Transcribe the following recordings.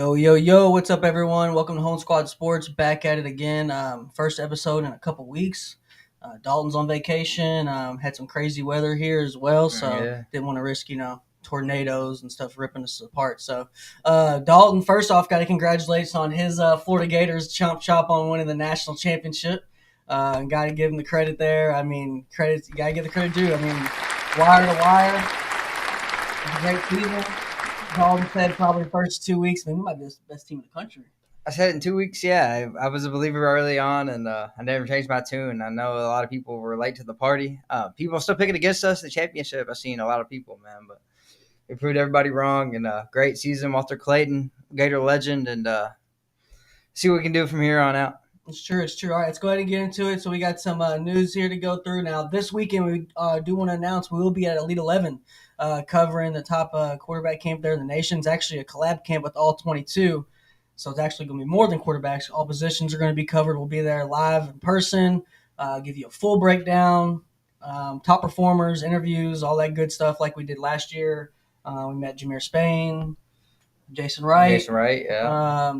Yo, yo, yo, what's up, everyone? Welcome to Home Squad Sports. Back at it again. First episode in a couple weeks. Dalton's on vacation. Had some crazy weather here as well, so Yeah. didn't want to risk, tornadoes and stuff ripping us apart. So, Dalton, first off, got to congratulate on his Florida Gators chomp chop on winning the national championship. Got to give him the credit there. I mean, credit, you got to give the credit due. I mean, wire to wire, great season. Dalton said probably the first 2 weeks, maybe might be the best team in the country. I said it in 2 weeks. Yeah, I was a believer early on, and I never changed my tune. I know a lot of people were late to the party. People are still picking against us in the championship. I've seen a lot of people, man, but we proved everybody wrong. And great season, Walter Clayton, Gator legend, and see what we can do from here on out. It's true. It's true. All right, let's go ahead and get into it. So we got some news here to go through. Now, this weekend, we do want to announce we will be at Elite 11 covering the top quarterback camp there in the nation. It's actually a collab camp with all 22. So it's actually going to be more than quarterbacks. All positions are going to be covered. We'll be there live in person, give you a full breakdown, top performers, interviews, all that good stuff like we did last year. We met Jameer Spain, Jason Wright. Jason Wright, yeah.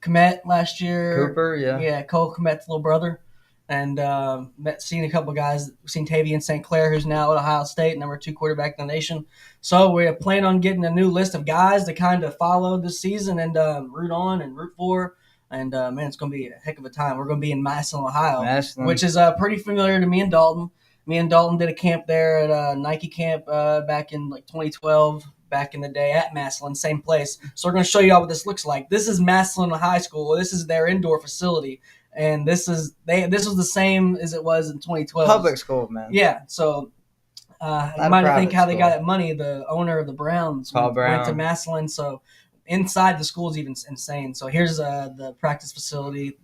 Komet last year. Cooper, yeah. Yeah, Cole Komet's little brother. And seen a couple of guys. We've seen Tavian St. Clair, who's now at Ohio State, number 2 quarterback in the nation. So we plan on getting a new list of guys to kind of follow this season and root on and root for. And, man, it's going to be a heck of a time. We're going to be in Massillon, Ohio, which is pretty familiar to me and Dalton. Me and Dalton did a camp there at Nike camp back in like 2012. Back in the day at Massillon, same place. So we're going to show you all what this looks like. This is Massillon High School. This is their indoor facility, and this was the same as it was in 2012. Public school, man. Yeah. So you might think how they got that money. The owner of the Browns went to Massillon, so inside the school is even insane. So here's the practice facility.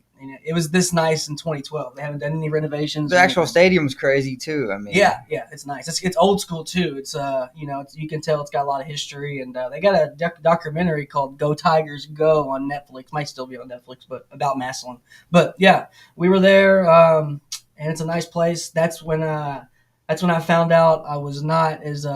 It was this nice in 2012. They haven't done any renovations. The actual stadium's crazy too. I mean, yeah, it's nice. It's old school too. It's you can tell it's got a lot of history, and they got a documentary called "Go Tigers Go" on Netflix. Might still be on Netflix, but about Massillon. But yeah, we were there, and it's a nice place. That's when I found out I was not as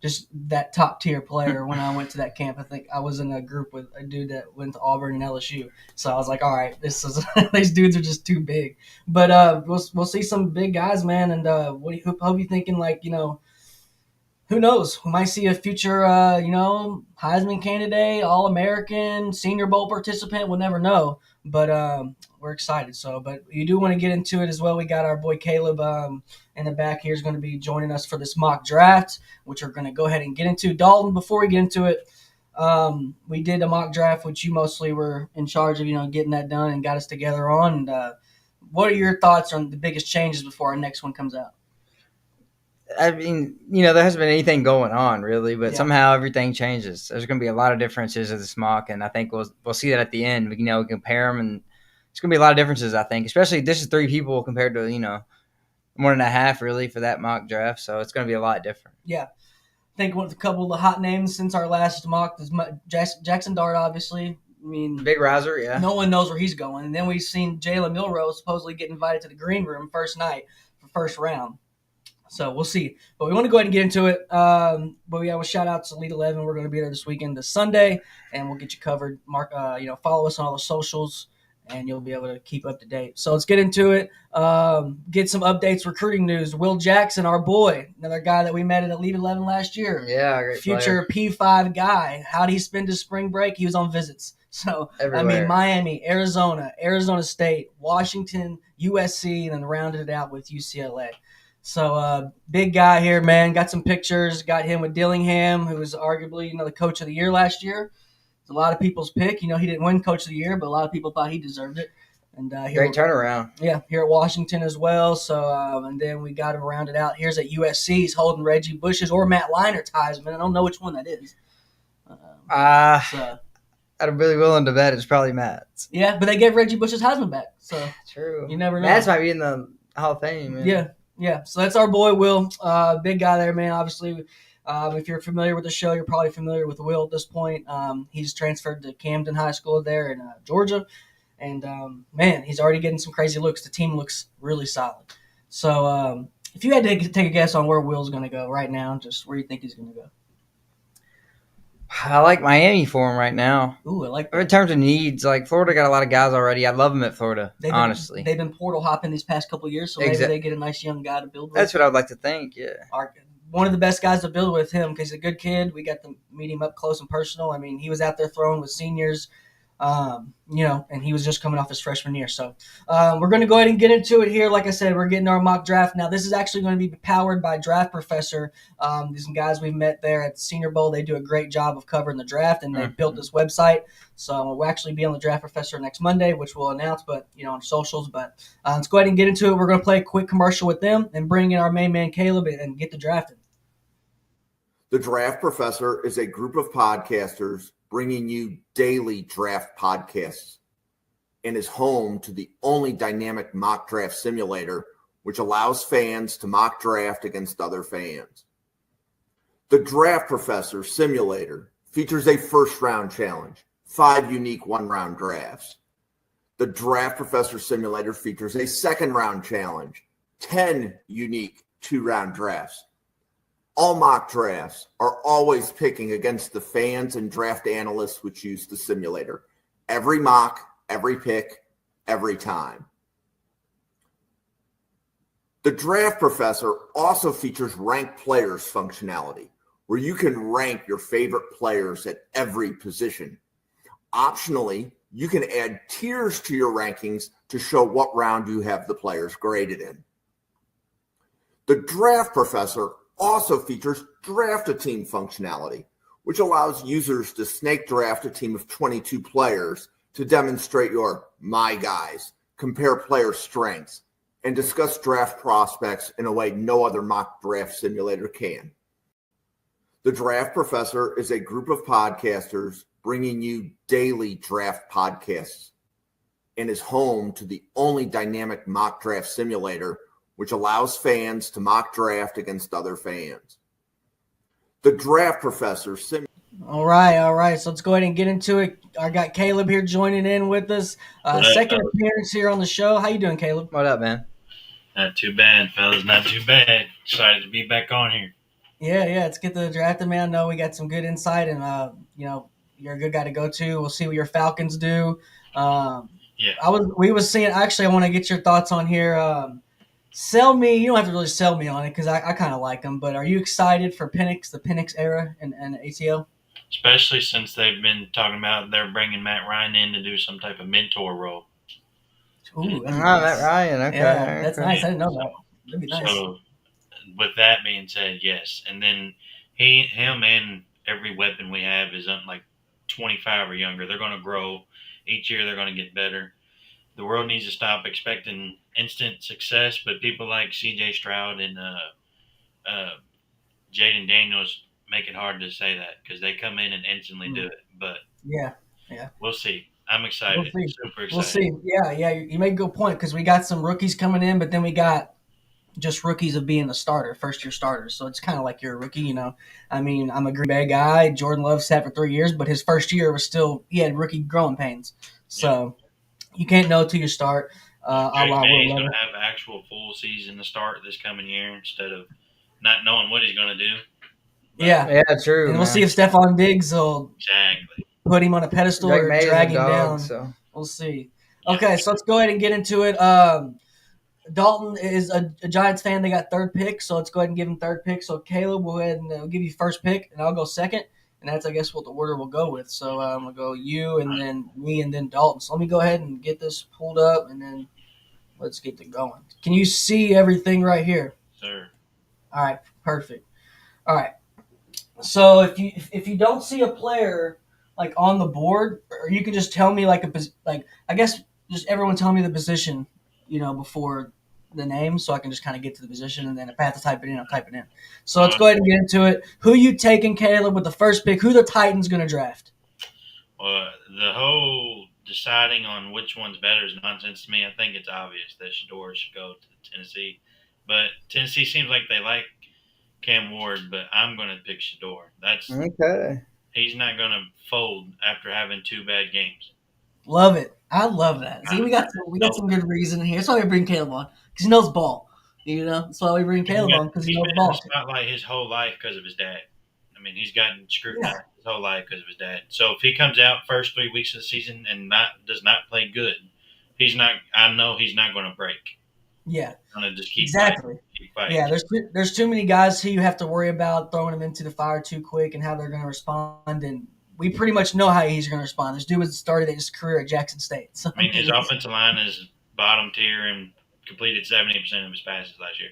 just that top tier player when I went to that camp. I think I was in a group with a dude that went to Auburn and LSU. So I was like, all right, these dudes are just too big. But we'll see some big guys, man. And hope you thinking like, who knows? We might see a future, Heisman candidate, All-American, Senior Bowl participant. We'll never know. But we're excited. But you do want to get into it as well. We got our boy Caleb in the back here is going to be joining us for this mock draft, which we're going to go ahead and get into. Dalton, before we get into it, we did a mock draft, which you mostly were in charge of, getting that done and got us together on. And what are your thoughts on the biggest changes before our next one comes out? I mean, there hasn't been anything going on really, but somehow everything changes. There's going to be a lot of differences in this mock, and I think we'll see that at the end. We compare them, and it's going to be a lot of differences. I think, especially this is 3 people compared to 1.5 really for that mock draft, so it's going to be a lot different. Yeah, I think a couple of the hot names since our last mock is Jackson Dart, obviously. I mean, big riser, yeah. No one knows where he's going, and then we've seen Jalen Milroe supposedly get invited to the green room first night for first round. So we'll see. But we want to go ahead and get into it. But we'll shout out to Elite 11. We're going to be there this weekend, this Sunday, and we'll get you covered. Follow us on all the socials, and you'll be able to keep up to date. So let's get into it. Get some updates, recruiting news. Will Jackson, our boy, another guy that we met at Elite 11 last year. Yeah, great future player. P5 guy. How did he spend his spring break? He was on visits. So, everywhere. I mean, Miami, Arizona State, Washington, USC, and then rounded it out with UCLA. So, big guy here, man. Got some pictures. Got him with Dillingham, who was arguably, the coach of the year last year. It's a lot of people's pick. He didn't win coach of the year, but a lot of people thought he deserved it. And great turnaround. Yeah, here at Washington as well. So, and then we got him rounded out. Here's at USC. He's holding Reggie Bush's or Matt Leinert's Heisman. I don't know which one that is. I'm really willing to bet it's probably Matt's. Yeah, but they gave Reggie Bush's Heisman back. So true. You never know. Matt's might be in the Hall of Fame. Man. Yeah. So that's our boy Will. Big guy there, man. Obviously, if you're familiar with the show, you're probably familiar with Will at this point. He's transferred to Camden High School there in Georgia. And, man, he's already getting some crazy looks. The team looks really solid. So if you had to take a guess on where Will's going to go right now, just where you think he's going to go. I like Miami for him right now. Ooh, I like In that. terms of needs, like Florida got a lot of guys already. I love them at Florida, honestly. They've been portal hopping these past couple of years, so maybe they get a nice young guy to build with. That's what I'd like to think, yeah. One of the best guys to build with him because he's a good kid. We got to meet him up close and personal. I mean, he was out there throwing with seniors, and he was just coming off his freshman year. So we're going to go ahead and get into it here. Like I said, we're getting our mock draft. Now, this is actually going to be powered by Draft Professor. These guys we've met there at Senior Bowl, they do a great job of covering the draft, and they built this website. So we'll actually be on the Draft Professor next Monday, which we'll announce, but on socials. But let's go ahead and get into it. We're going to play a quick commercial with them and bring in our main man, Caleb, and get the drafting. The Draft Professor is a group of podcasters bringing you daily draft podcasts and is home to the only dynamic mock draft simulator which allows fans to mock draft against other fans. The Draft Professor simulator features a first-round challenge, 5 unique one-round drafts. The Draft Professor simulator features a second-round challenge, 10 unique 2-round drafts. All mock drafts are always picking against the fans and draft analysts which use the simulator. Every mock, every pick, every time. The Draft Professor also features ranked players functionality, where you can rank your favorite players at every position. Optionally, you can add tiers to your rankings to show what round you have the players graded in. The Draft Professor also features draft a team functionality, which allows users to snake draft a team of 22 players to demonstrate your my guys, compare player strengths, and discuss draft prospects in a way no other mock draft simulator can. The Draft Professor is a group of podcasters bringing you daily draft podcasts and is home to the only dynamic mock draft simulator which allows fans to mock draft against other fans. The Draft Professor All right. So let's go ahead and get into it. I got Caleb here joining in with us. Second appearance here on the show. How you doing, Caleb? What up, man? Not too bad, fellas. Not too bad. Excited to be back on here. Yeah. Let's get the drafting, man. I know we got some good insight, and you're a good guy to go to. We'll see what your Falcons do. We was seeing. Actually, I want to get your thoughts on here. Sell me. You don't have to really sell me on it because I kind of like them. But are you excited for Penix, the Penix era and ATL? Especially since they've been talking about they're bringing Matt Ryan in to do some type of mentor role. Ooh, that's nice. Matt Ryan. Okay, yeah, that's nice. I didn't know that. That'd be nice. So, with that being said, yes, and then him, and every weapon we have is like 25 or younger. They're going to grow each year. They're going to get better. The world needs to stop expecting instant success, but people like C.J. Stroud and Jaden Daniels make it hard to say that because they come in and instantly do it. But yeah, we'll see. I'm excited. We'll see. Super excited. We'll see. Yeah. You make a good point because we got some rookies coming in, but then we got just rookies of being a starter, first-year starters. So it's kind of like you're a rookie, I mean, I'm a Green Bay guy. Jordan Love sat for 3 years, but his first year was still – he had rookie growing pains. So you can't know till you start. He's going to have actual full season to start this coming year instead of not knowing what he's going to do. But, yeah, true. And we'll see if Stephon Diggs will put him on a pedestal or drag him down. So. We'll see. Okay, so let's go ahead and get into it. Dalton is a Giants fan. They got third pick, so let's go ahead and give him third pick. So Caleb, we'll go ahead and we'll give you first pick, and I'll go second. And that's, I guess, what the order we'll go with. So I'm going to go you and then me and then Dalton. So let me go ahead and get this pulled up, and then let's get it going. Can you see everything right here? Sir. All right, perfect. All right. So if you don't see a player like on the board, or you can just tell me I guess just everyone tell me the position, before the name, so I can just kind of get to the position, and then if I have to type it in, I'll type it in. So let's go ahead and get into it. Who you taking, Caleb, with the first pick? Who the Titans going to draft? Well, the whole deciding on which one's better is nonsense to me. I think it's obvious that Shedeur should go to Tennessee. But Tennessee seems like they like Cam Ward, but I'm going to pick Shedeur. That's okay. He's not going to fold after having 2 bad games. Love it. I love that. See, we got some good reason here. That's why we bring Caleb on, because he knows ball. That's why we bring Caleb on, because he knows ball. It's not like his whole life because of his dad. I I mean, he's gotten scrutinized his whole life because of his dad. So if he comes out first 3 weeks of the season and does not play good, he's not. I know he's not going to break. Yeah, He's going to just keep exactly. fighting. Yeah, there's too many guys who you have to worry about throwing them into the fire too quick and how they're going to respond. And we pretty much know how he's going to respond. This dude was started his career at Jackson State. So, I mean, his offensive line is bottom tier and completed 70% of his passes last year.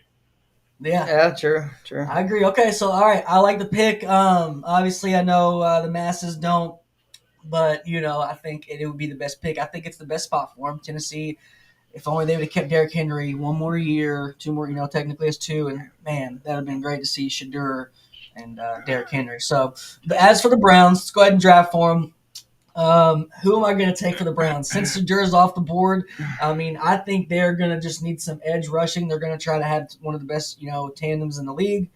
Yeah, true. I agree. Okay, so all right, I like the pick. Obviously, I know the masses don't, but I think it would be the best pick. I think it's the best spot for him. Tennessee, if only they would have kept Derrick Henry one more year, two more. Technically it's two, and man, that would have been great to see Shadur and Derrick Henry. So, but as for the Browns, let's go ahead and draft for them. Who am I going to take for the Browns? Since Shadur's off the board, I mean, I think they're going to just need some edge rushing. They're going to try to have one of the best, tandems in the league.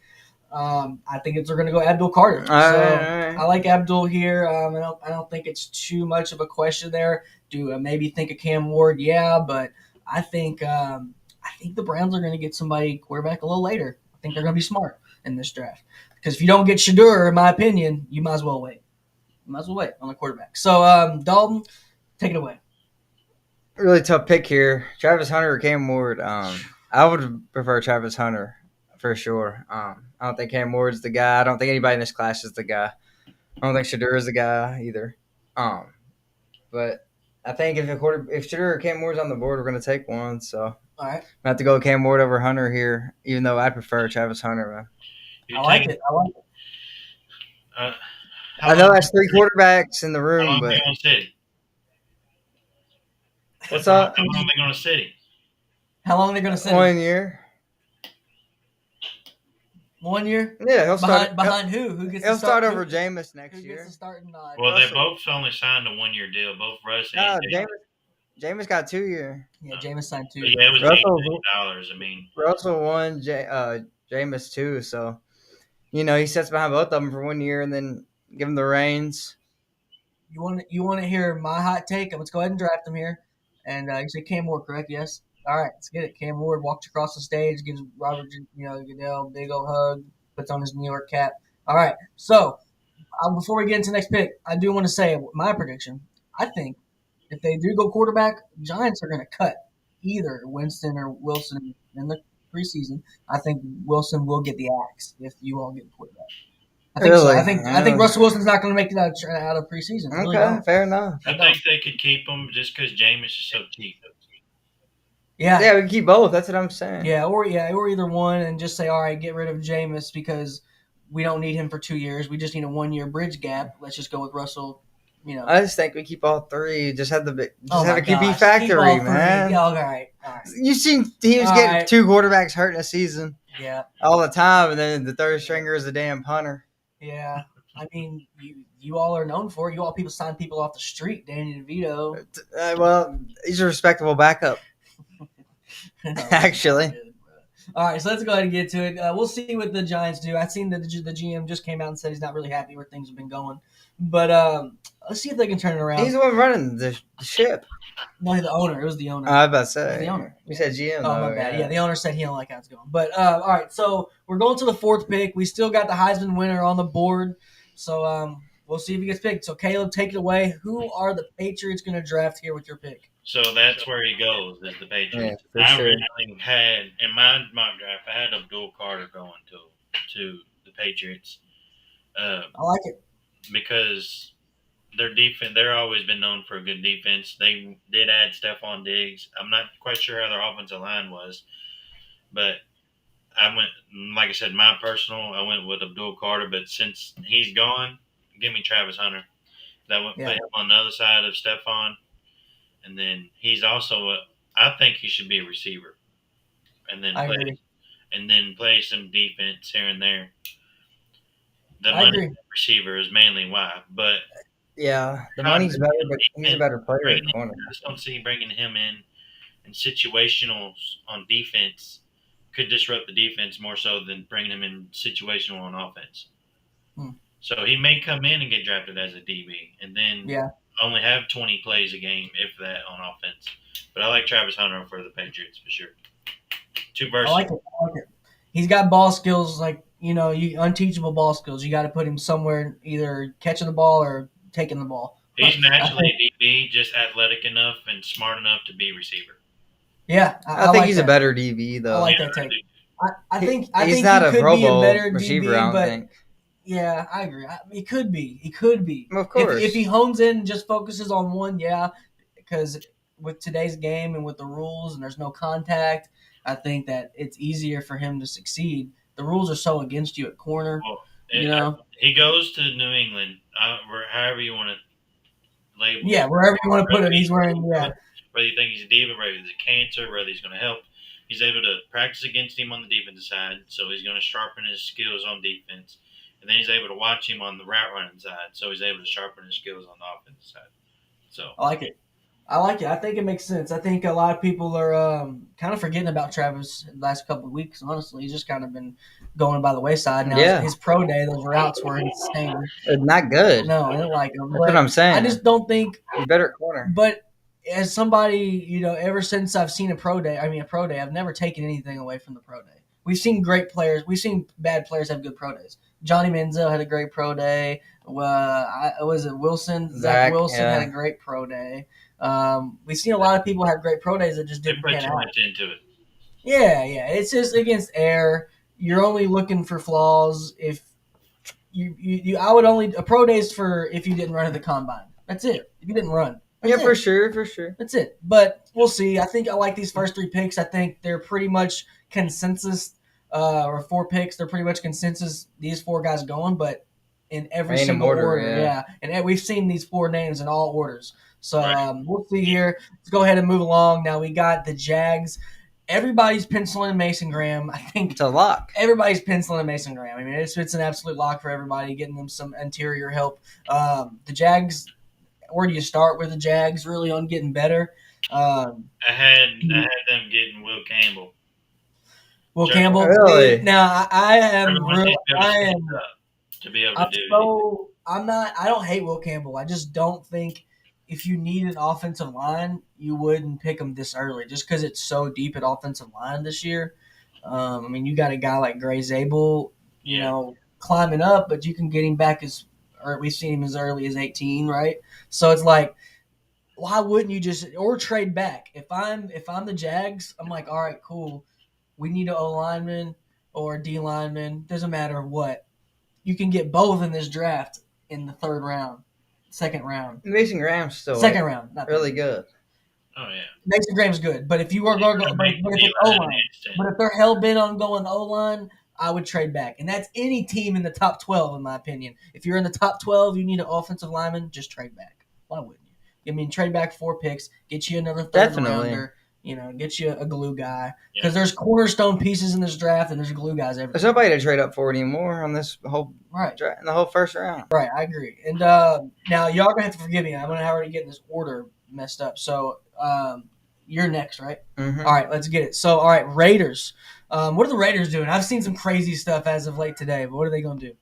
I think they're going to go Abdul Carter. I like Abdul here. I don't think it's too much of a question there. Do I maybe think of Cam Ward? Yeah, but I think the Browns are going to get somebody quarterback a little later. I think they're going to be smart in this draft because if you don't get Shadur, in my opinion, you might as well wait. On the quarterback. So, Dalton, take it away. Really tough pick here. Travis Hunter or Cam Ward. I would prefer Travis Hunter for sure. I don't think Cam Ward's the guy. I don't think anybody in this class is the guy. I don't think Shadur is the guy either. But I think if Shadur or Cam Ward's on the board, we're going to take one. So all right, I have to go Cam Ward over Hunter here, even though I prefer Travis Hunter. Man. I like it. I know that's three quarterbacks in the room, but what's up? How long are they going to sit him? How long are they going to sit him? 1 year. 1 year? Yeah, he'll start behind who? Who gets? He'll to start over Jameis next year. Who gets to start? Well, they both only signed a 1 year deal. Both Russ and Jameis got 2 year. Yeah, Jameis signed 2. Yeah, it was $8 million. I mean, Russell won. Jameis too. So, he sits behind both of them for 1 year and then give him the reins. You want to hear my hot take? Let's go ahead and draft him here. And you say Cam Ward, correct? Yes. All right, let's get it. Cam Ward walks across the stage, gives Robert, Goodell a big old hug, puts on his New York cap. All right, so before we get into the next pick, I do want to say my prediction. I think if they do go quarterback, Giants are going to cut either Winston or Wilson in the preseason. I think Wilson will get the axe if you all get quarterback. I think really? So. I think Russell Wilson's not going to make it out of preseason. Okay, really fair enough. I think they could keep him just because Jameis is so cheap. Yeah, we can keep both. That's what I'm saying. Or either one, and just say, all right, get rid of Jameis because we don't need him for 2 years. We just need a 1 year bridge gap. Let's just go with Russell. I just think we keep all three. Just have a QB factory, man. Yeah, all right. You seen teams get two quarterbacks hurt in a season? Yeah, all the time, and then the third stringer is a damn punter. Yeah, I mean, you all are known for it. You all people sign people off the street. Danny DeVito. Well, he's a respectable backup. Actually. All right, so let's go ahead and get to it. We'll see what the Giants do. I've seen that the GM just came out and said he's not really happy where things have been going. But let's see if they can turn it around. He's the one running the ship. No, the owner. It was the owner. I was about to say. The owner. You said GM. Oh, my bad. Yeah, the owner said he don't like how it's going. But, all right, so we're going to the fourth pick. We still got the Heisman winner on the board. So we'll see if he gets picked. So, Caleb, take it away. Who are the Patriots going to draft here with your pick? So that's where he goes, is the Patriots. Yeah, I originally had, in my mock draft, I had Abdul Carter going to the Patriots. I like it. Because their defense, they're always been known for a good defense. They did add Stephon Diggs. I'm not quite sure how their offensive line was. But I went, like I said, I went with Abdul Carter. But since he's gone, give me Travis Hunter. That went put him on the other side of Stephon. And then he's also I think he should be a receiver. And then play some defense here and there. The money receiver is mainly why. But yeah, the money's better, but he's a better player at corner. I just don't see bringing him in situationals on defense could disrupt the defense more so than bringing him in situational on offense. So he may come in and get drafted as a DB and then only have 20 plays a game, if that, on offense. But I like Travis Hunter for the Patriots for sure. Too versatile. I like it. He's got ball skills like, you unteachable ball skills. You got to put him somewhere, either catching the ball or taking the ball. He's I naturally think- DB, just athletic enough and smart enough to be receiver. Yeah, I think like he's that. a better DB I though. like that take. I think He's not he a could Pro be a Bowl better receiver. DB, I don't but think. yeah, I agree. He could be. He could be. Of course. If he hones in and just focuses on one, yeah. Because with today's game and with the rules and there's no contact, I think that it's easier for him to succeed. The rules are so against you at corner. Well, You know? he goes to New England, however you want to label. Yeah, wherever you want to put him, he's wearing. Yeah, Whether you think he's a diva, whether he's a cancer, whether he's going to help, he's able to practice against him on the defensive side, so he's going to sharpen his skills on defense. And then he's able to watch him on the route running side, so he's able to sharpen his skills on the offensive side. So I like it. I think it makes sense. I think a lot of people are kind of forgetting about Travis the last couple of weeks. Honestly, he's just kind of been going by the wayside. Now, Yeah. his pro day, those routes were insane. Not good. No, I didn't like him. That's what I'm saying. I just don't think. He's better at corner. But as somebody, ever since I've seen a pro day, I've never taken anything away from the pro day. We've seen great players. We've seen bad players have good pro days. Johnny Manziel had a great pro day. Was it Wilson? Zach Wilson had a great pro day. We've seen a lot of people have great pro days that just they didn't put pan too out. much into it. Yeah. It's just against air. You're only looking for flaws if you I would only a pro days for if you didn't run at the combine. That's it. If you didn't run. Yeah, That's for it. sure. That's it. But we'll see. I think I like these first 3 picks. I think they're pretty much consensus, or 4 picks. They're pretty much consensus. These 4 guys going, but in every Random single order, order. yeah. And we've seen these 4 names in all orders. So Right. we'll see here. Let's go ahead and move along. Now we got the Jags. Everybody's penciling Mason Graham. I think It's a lock. everybody's penciling Mason Graham. I mean, it's an absolute lock for everybody, getting them some interior help. The Jags. Where do you start with the Jags? Really on getting better. I had them getting Will Campbell. Will Jags. Campbell. Really? Now I am. Everyone needs to be able to I step am. up to be able to I'm do it. so. I'm not. I don't hate Will Campbell. I just don't think if you need an offensive line, you wouldn't pick him this early, just because it's so deep at offensive line this year. I mean, you got a guy like Gray Zabel, Yeah. climbing up, but you can get him back or we've seen him as early as 18, right? So it's like, why wouldn't you just or trade back? If I'm the Jags, I'm like, all right, cool. We need an O lineman or a D lineman. Doesn't matter what. You can get both in this draft in the 3rd round, 2nd round, Mason Graham's still 2nd round. Not really good. Oh yeah. Mason Graham's good, but if you are going to go, but if it's O line, but if they're hell bent on going O line, I would trade back, and that's any team in the top 12, in my opinion. If you're in the top 12, you need an offensive lineman, just trade back. Why wouldn't you? I mean, trade back 4 picks, get you another 3rd Definitely. rounder, get you a glue guy, because there's cornerstone pieces in this draft, and there's glue guys everywhere. There's nobody to trade up for anymore on this whole Right. draft in the whole first round. Right, I agree. And now y'all gonna have to forgive me. I'm gonna already get this order messed up. So you're next, right? Mm-hmm. All right, let's get it. So all right, Raiders. What are the Raiders doing? I've seen some crazy stuff as of late today, but what are they gonna do?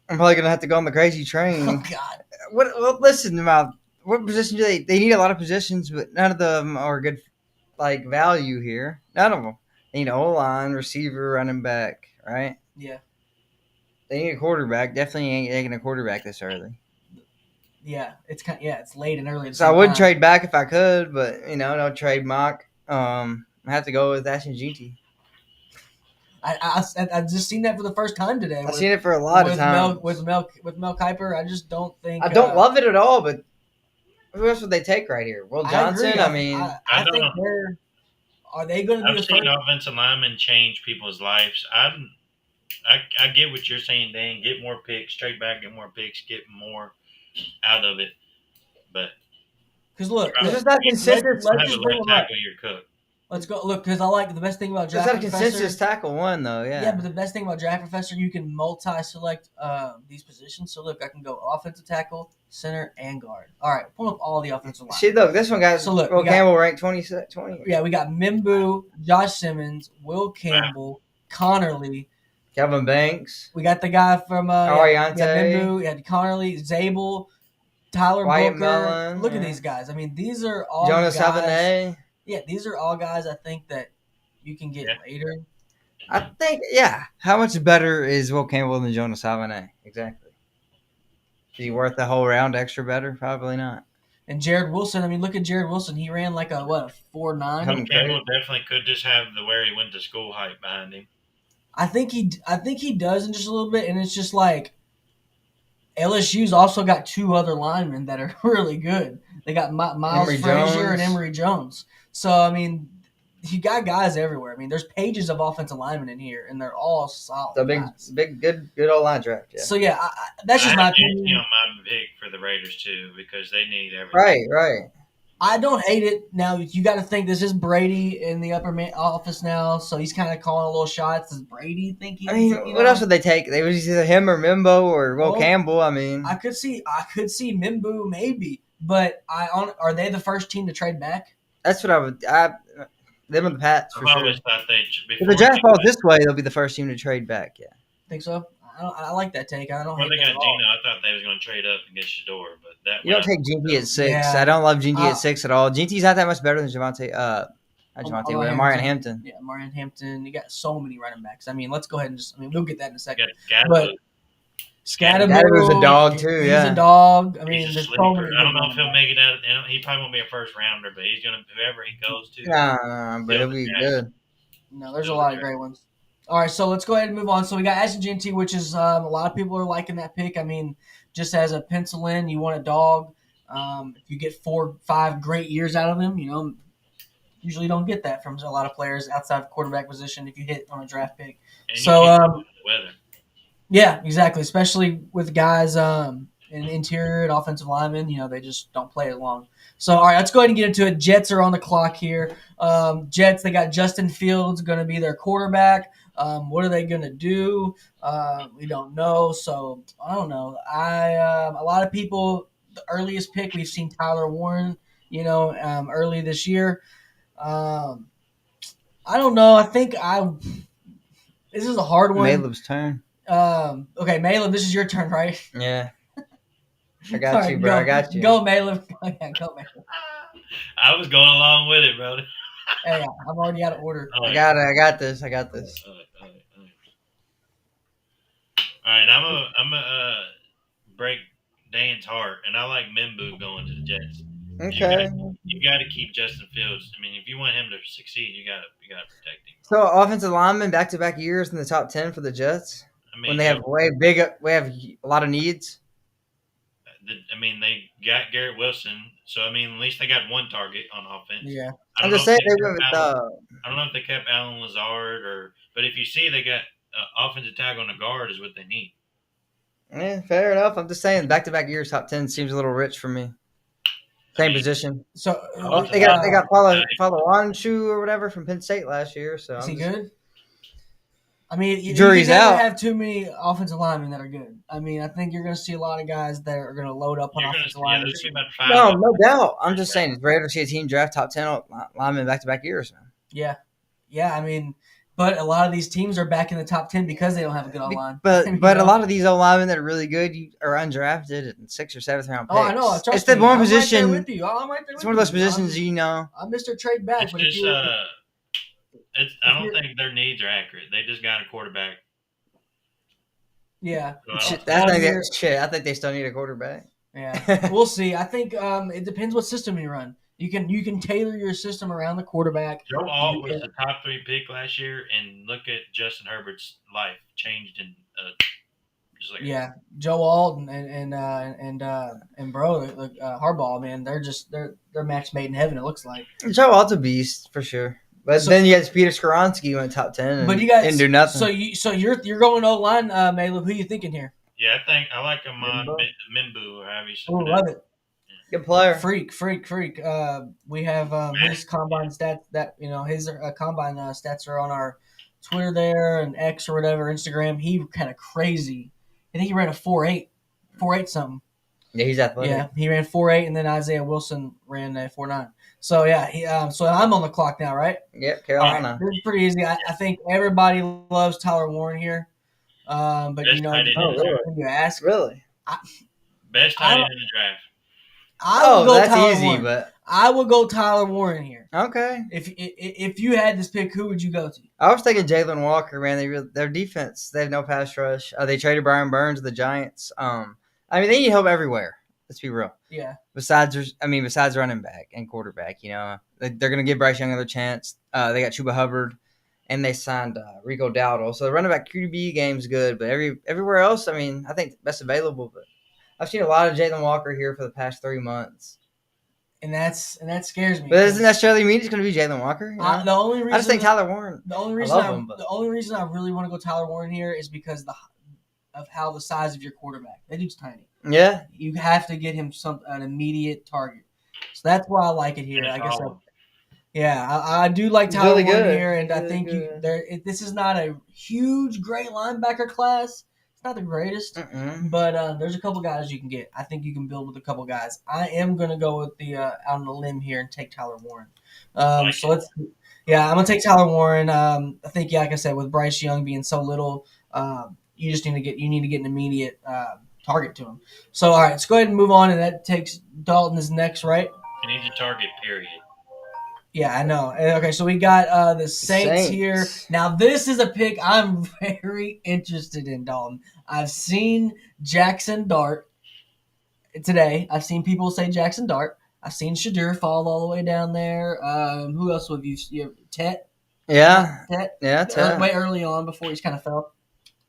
I'm probably gonna have to go on the crazy Oh train. God. Well, listen about what position do they need a lot of positions, but none of them are good value here. None of them. They need an O-line, receiver, running back, right? Yeah. They need a quarterback. Definitely ain't taking a quarterback this early. Yeah. It's late and early. At the So I same would time. trade back if I could, but no trade mock. I have to go with Ashton GT. I've just seen that for the first time today. I've seen it for a lot of times. With Mel Kiper. I just don't think. I don't love it at all, but who else would they take right here? Will Johnson? agree. I mean, I don't think know. they're. Are they going to be I've the seen first? offensive linemen change people's lives. I get what you're saying, Dan. Get more picks, trade back, get more picks, get more out of it. But Because look, it's just not consensus. let's have just a bring left them up. tackle your cook. Let's go. Look, because I like the best thing about It's Draft not a Professor. consensus tackle one though. Yeah, but the best thing about Draft Professor, you can multi-select these positions. So look, I can go offensive tackle, center, and guard. All right, pull up all the offensive line. See, look, this one got So look, Will we got- Campbell ranked 20. Yeah, we got Mimbu, Josh Simmons, Will Campbell, Connerly. Kelvin Banks, We got the guy from Ariante. we got Mimbu, we had Connerly, Zabel, Tyler Wyatt Booker. Mullen, Look at yeah. these guys. I mean, these are all Jonas guys. Savane. Yeah, these are all guys I think that you can get Yeah. later. I think, yeah. How much better is Will Campbell than Jonas Salvine? Exactly. Is he worth the whole round extra better? Probably not. And Jared Wilson, I mean, look at Jared Wilson. He ran like a 4.9. Something Campbell crazy. definitely could just have the where he went to school hype behind him. I think he does in just a little bit, and it's just like LSU's also got two other linemen that are really good. They got Miles Emory Frazier and Jones. Emory Jones. So I mean, you got guys everywhere. I mean, there's pages of offensive linemen in here, and they're all solid So guys. good old line draft. Yeah. So yeah, that's just I my have JT opinion. on my pick for the Raiders too because they need everything. Right. I don't hate it. Now you got to think this is Brady in the office now, so he's kind of calling a little shots. Does Brady think he? I mean, what else would they take? They was either him or Mimbo or Will Well, Campbell. I mean, I could see Mimbu maybe, but are they the first team to trade back? that's what I would. Them and the Pats for I've sure. always thought they should. If the draft falls this way, they'll be the first team to trade back. Yeah. Think so? I like that take. I don't When hate they that got at all. Gino, I thought they was going to trade up and get Shador, but that You don't take Ginty at 6. Yeah. I don't love Ginty Uh, at 6 at all. Ginty's not that much better than Javante. Not Javante Although Williams, Marion Hampton. Yeah, Marion Hampton. You got so many running backs. I mean, let's go ahead and we'll get that in a you second. got But Scatterbo. Scatterbo's a dog, too, He's yeah. a dog. I mean, He's a there's sleeper. so many. I don't know good if he'll running make it out. He probably won't be a first rounder, but he's going to whoever he goes to. Nah, but it'll be good. backs. No, there's a lot of great ones. All right, so let's go ahead and move on. So we got Ashton Jeanty, which is a lot of people are liking that pick. I mean, just as a pencil in, you want a dog. If you get 4-5 great years out of him, usually don't get that from a lot of players outside of quarterback position if you hit on a draft pick. And you So, can't do the weather. Yeah, exactly. Especially with guys in interior and offensive linemen, they just don't play as long. So, all right, let's go ahead and get into it. Jets are on the clock here. Jets, they got Justin Fields going to be their quarterback. What are they going to do? We don't know. So, I don't know. A lot of people, the earliest pick, we've seen Tyler Warren, early this year. I don't know. I think this is a hard one. Maleb's turn. Okay, Maleb, this is your turn, right? Yeah. I got you, bro. I got you. Go, Maleb. Yeah, go, Maleb. I was going along with it, brother. Hey, I'm already out of order. I got this. All right, I'm a break Dan's heart, and I like Mimbu going to the Jets. Okay. You got to keep Justin Fields. I mean, if you want him to succeed, you got to protect him. So offensive lineman back-to-back years in the top 10 for the Jets. I mean, When they have we have a lot of needs. They got Garrett Wilson, so at least they got one target on offense. Yeah, I'm just saying they went with. I don't know if they kept Alan Lazard but if you see they got offensive tackle on the guard is what they need. Yeah, fair enough. I'm just saying back-to-back years top 10 seems a little rich for me. Same position. So They got Falawanshu or whatever from Penn State last year. So is he good? I mean, Jury's you never out. have too many offensive linemen that are good. I mean, I think you're going to see a lot of guys that are going to load up on offensive linemen. There's about 5. No doubt. I'm just saying it's rare to see a team draft top 10 linemen back-to-back years. Man. Yeah. I mean, but a lot of these teams are back in the top 10 because they don't have a good line. But a lot of these old linemen that are really good are undrafted in 6th or 7th round picks. Oh, I know. It's the one I'm position. Right there with you. I'm right there It's with one of those you. positions I'm Mr. Trade back. It's But just, I don't you're- think their needs are accurate. They just got a quarterback. yeah. So I think they still need a quarterback. Yeah, we'll see. I think it depends what system you run. You can tailor your system around the quarterback. Joe Alt was the top 3 pick last year, and look at Justin Herbert's life changed in just like Joe Alt and bro Harbaugh, man, they're match made in heaven. It looks like. Joe Alt's a beast for sure. But then you got Peter Skoronski went top 10 and didn't do nothing. So you're going O line, Maleb. Who you thinking here? Yeah, I like him on Mimbu or however you say Oh, love it. Good player. Freak. We have his combine stats that his combine stats are on our Twitter there and X or whatever, Instagram. He kind of crazy. I think he ran a 4.8 something. Yeah, he's athletic. Yeah, he ran 4.8, and then Isaiah Wilson ran a 4.9. So yeah, so I'm on the clock now, right? Yep, Carolina. Right, this is pretty easy. I think everybody loves Tyler Warren here, but Best you know, tight end in the draft. when you ask, Really? Best tight end in the draft. I would go that's Tyler easy, Warren. but I would go Tyler Warren here. Okay. If you had this pick, who would you go to? I was thinking Jalen Walker, man. Their defense, they have no pass rush. They traded Brian Burns to the Giants. I mean, they need help everywhere. Let's be real. Yeah. Besides running back and quarterback, they're going to give Bryce Young another chance. They got Chuba Hubbard, and they signed Rico Dowdle. So the running back QB game's good, but everywhere else, I mean, I think best available. But I've seen a lot of Jalen Walker here for the past 3 months. And that scares me. But it doesn't necessarily mean it's going to be Jalen Walker. The only reason I just think Tyler Warren. The only reason I really want to go Tyler Warren here is because of how the size of your quarterback. That dude's tiny. Yeah. You have to get him an immediate target. So that's why I like it here. I guess. I do like Tyler really Warren good. here, and really I think good. This is not a huge, great linebacker class. It's not the greatest, but there's a couple guys you can get. I think you can build with a couple guys. I am going to go with the out on the limb here and take Tyler Warren. I'm going to take Tyler Warren. I think, like I said, with Bryce Young being so little, you just need to get an immediate target to him. So, all right, let's go ahead and move on, and that takes Dalton is next, right? You need a target, period. Yeah, I know. Okay, so we got the Saints here. Now, this is a pick I'm very interested in, Dalton. I've seen Jackson Dart today. I've seen people say Jackson Dart. I've seen Shadur fall all the way down there. Who else have you Tet? Yeah. Tet? Yeah, Tet. Way early on before he's kind of fell.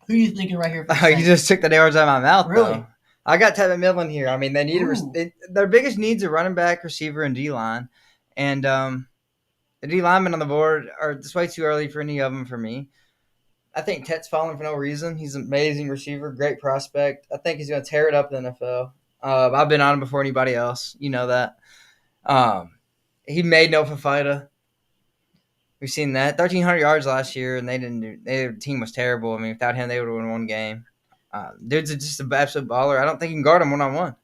Who are you thinking right here? You just took the words out of my mouth, really? Though. I got Ted McMillan here. I mean, they need their biggest needs are running back, receiver, and D-line. And the D linemen on the board are just way too early for any of them for me. I think Tet's falling for no reason. He's an amazing receiver, great prospect. I think he's going to tear it up in the NFL. I've been on him before anybody else. You know that. He made no Fafita. We've seen that. 1,300 yards last year, and their team was terrible. I mean, without him, they would have won one game. Dude's just an absolute baller. I don't think you can guard him one-on-one.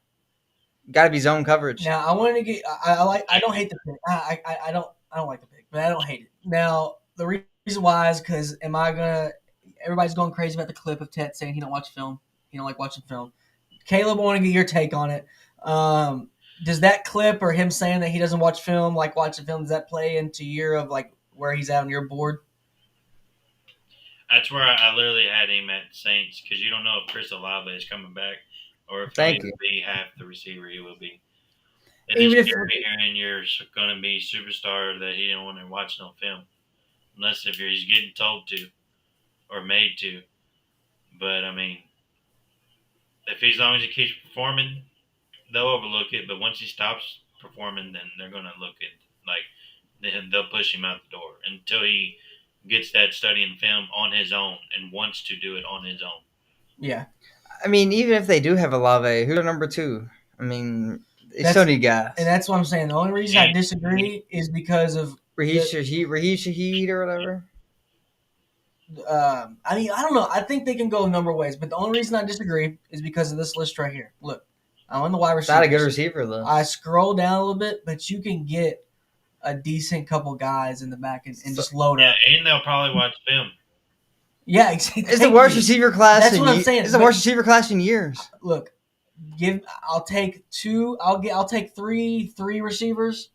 Got to be zone coverage. Now, I wanted to get – I don't hate the pick. I don't like the pick, but I don't hate it. Now, the reason why is because everybody's going crazy about the clip of Tet saying he don't watch film. He don't like watching film. Caleb, I want to get your take on it. Does that clip or him saying that he doesn't watch film, like watching film, does that play into where he's at on your board? That's where I literally had him at Saints because you don't know if Chris Olave is coming back or if he'll be half the receiver he will be. It is scary hearing you're going to be superstar that he didn't want to watch no film, unless if he's getting told to or made to. But I mean, as long as he keeps performing, they'll overlook it. But once he stops performing, then they're going to look at they'll push him out the door until he gets that studying film on his own and wants to do it on his own. Yeah, I mean, even if they do have Olave, who's their number 2? I mean. They still need guys. And that's what I'm saying. The only reason I disagree is because of Raheem Shaheed or whatever. I mean, I don't know. I think they can go a number of ways, but the only reason I disagree is because of this list right here. Look, I'm on the wide receiver. Not a good receiver, though. I scroll down a little bit, but you can get a decent couple guys in the back and just load up. Yeah, and they'll probably watch film. Yeah, exactly. It's the worst receiver class. That's what I'm saying. It's the worst receiver class in years. Look. I'll take three receivers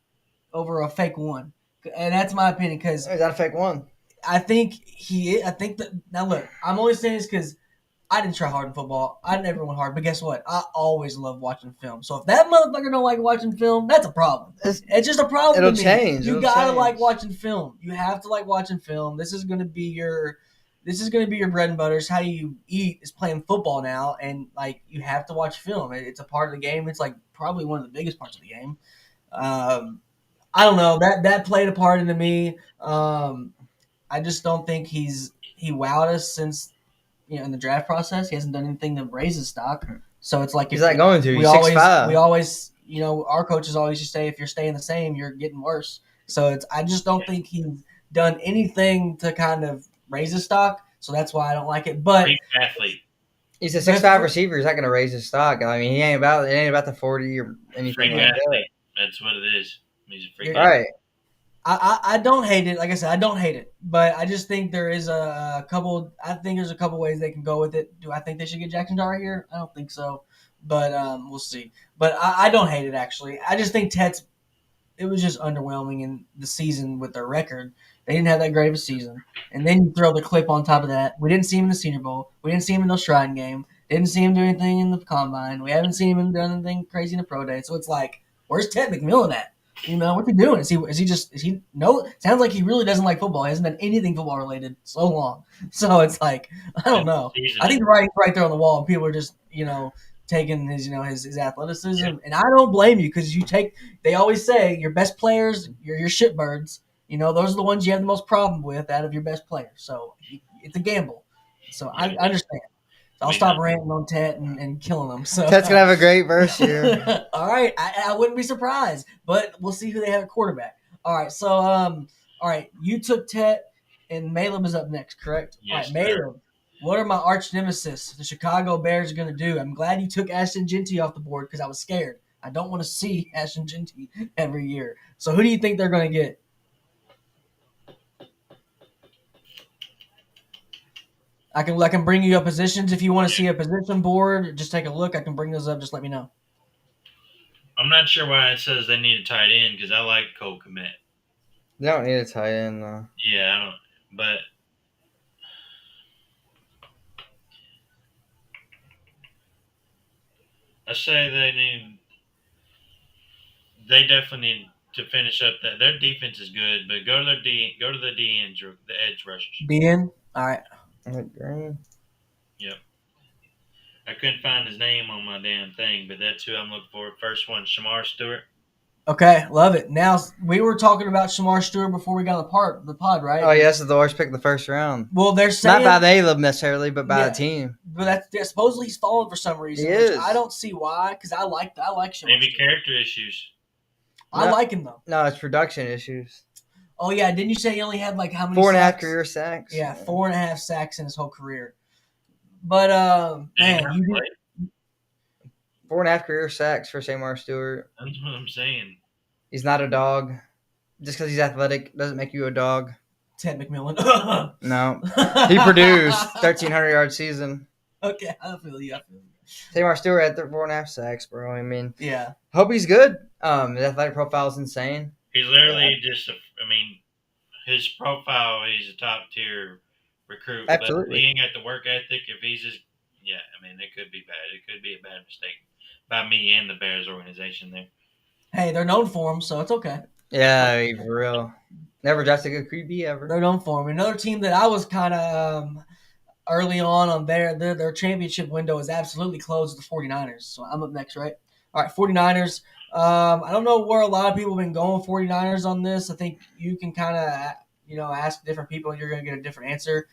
over a fake one, and that's my opinion. Because is that a fake one? I think now look, I'm only saying this because I didn't try hard in football. I never went hard, but guess what? I always love watching film. So if that motherfucker don't like watching film, that's a problem. It's just a problem. It'll change. You gotta like watching film. You have to like watching film. This is gonna be your bread and butter. It's how you eat is playing football now, and you have to watch film. It's a part of the game. It's probably one of the biggest parts of the game. I don't know, that played a part into me. I just don't think he wowed us since in the draft process. He hasn't done anything to raise his stock. So it's he's not going to. He's 6'5". We always our coaches always just say if you're staying the same, you're getting worse. So I just don't think he's done anything to kind of raise his stock, so that's why I don't like it. But athlete. He's a 6'5" receiver. He's not going to raise his stock. I mean, it ain't about the 40 or anything like that. That's what it is. He's a freak. Right. I don't hate it. Like I said, I don't hate it, but I just think there is a couple. I think there's a couple ways they can go with it. Do I think they should get Jackson Dart here? I don't think so, but we'll see. But I don't hate it actually. I just think Tet's it was just underwhelming in the season with their record. They didn't have that great of a season. And then you throw the clip on top of that. We didn't see him in the Senior Bowl. We didn't see him in no Shrine game. Didn't see him do anything in the Combine. We haven't seen him do anything crazy in the Pro Day. So it's like, where's Ted McMillan at? What's he doing? Sounds like he really doesn't like football. He hasn't done anything football related so long. So it's like, I don't know. I think the writing's right there on the wall, and people are just, taking his athleticism. Yeah. And I don't blame you, because they always say your best players, your shitbirds, those are the ones you have the most problem with out of your best players. So it's a gamble. So I understand. So I'll stop ranting on Tet and killing them. So Tet's gonna have a great verse here. All right, I wouldn't be surprised, but we'll see who they have at quarterback. All right, so all right, you took Tet, and Malum is up next, correct? Yes, all right, Malum. What are my arch nemesis, the Chicago Bears, going to do? I'm glad you took Ashton Jeanty off the board, because I was scared. I don't want to see Ashton Jeanty every year. So who do you think they're going to get? I can bring you up positions. If you want to see a position board, just take a look. I can bring those up. Just let me know. I'm not sure why it says they need a tight end, because I like Cole Kmet. They don't need a tight end, though. Yeah, I don't. But I say they definitely need to finish up that. Their defense is good, but go to the edge rushers. DN? All right. Green. Yep. I couldn't find his name on my damn thing, but that's who I'm looking for. First one, Shamar Stewart. Okay, love it. Now, we were talking about Shamar Stewart before we got the pod, right? Oh, yes, the worst pick the first round. Well, they're saying... Not by Malum necessarily, but by the team. But supposedly he's fallen for some reason. He is. I don't see why, because I like Shamar Maybe Stewart. character issues. I like him, though. No, it's production issues. Oh, yeah. Didn't you say he only had, like, how many 4.5 career sacks? Yeah, 4.5 sacks in his whole career. But, man, 4.5 career sacks for Shamar Stewart. That's what I'm saying. He's not a dog. Just because he's athletic doesn't make you a dog. Ted McMillan. No. He produced 1,300-yard season. Okay, I feel you. Shamar Stewart had 4.5 sacks, bro. I mean, yeah. Hope he's good. His athletic profile is insane. He's literally his profile, he's a top-tier recruit. Absolutely. But he ain't got the work ethic. If he's just, it could be bad. It could be a bad mistake by me and the Bears organization there. Hey, they're known for him, so it's okay. Yeah, for real. Never drafted a good QB ever. They're known for him. Another team that I was kind of early on their championship window is absolutely closed, the 49ers. So I'm up next, right? All right, 49ers. I don't know where a lot of people have been going 49ers on this. I think you can kind of, ask different people and you're going to get a different answer.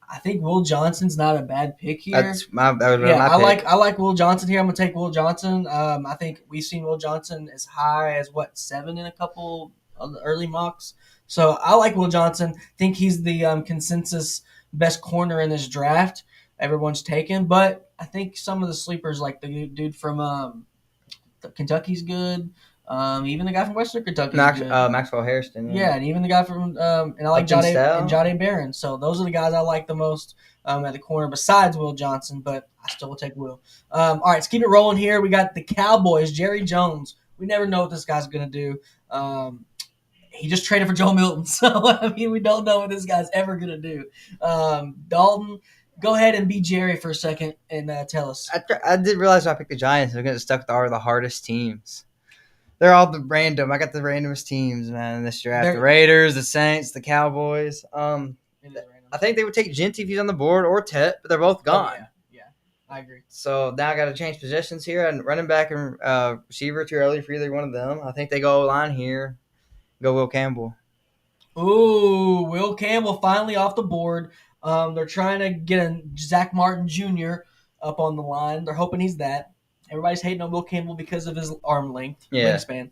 I think Will Johnson's not a bad pick here. That was my pick. I like Will Johnson here. I'm gonna take Will Johnson. I think we've seen Will Johnson as high as 7 in a couple of the early mocks. So I like Will Johnson. Think he's the consensus best corner in this draft. Everyone's taken, but I think some of the sleepers, like the dude from Kentucky's good. Even the guy from Western Kentucky. Maxwell Hairston. Yeah, and even the guy from and I like Jahdae Barron. So those are the guys I like the most at the corner besides Will Johnson, but I still will take Will. All right, let's keep it rolling here. We got the Cowboys, Jerry Jones. We never know what this guy's going to do. He just traded for Joe Milton, so we don't know what this guy's ever going to do. Dalton, go ahead and be Jerry for a second and tell us. I did realize when I picked the Giants, they're going to stuck with all the hardest teams. They're all the random. I got the randomest teams, man, in this draft. The Raiders, the Saints, the Cowboys. I think they would take Jeanty if he's on the board or Tet, but they're both gone. Oh, yeah, I agree. So now I got to change positions here. And running back and receiver too early for either one of them. I think they go line here. Go Will Campbell. Ooh, Will Campbell finally off the board. They're trying to get a Zach Martin Jr. up on the line. They're hoping he's that. Everybody's hating on Will Campbell because of his arm length, wingspan,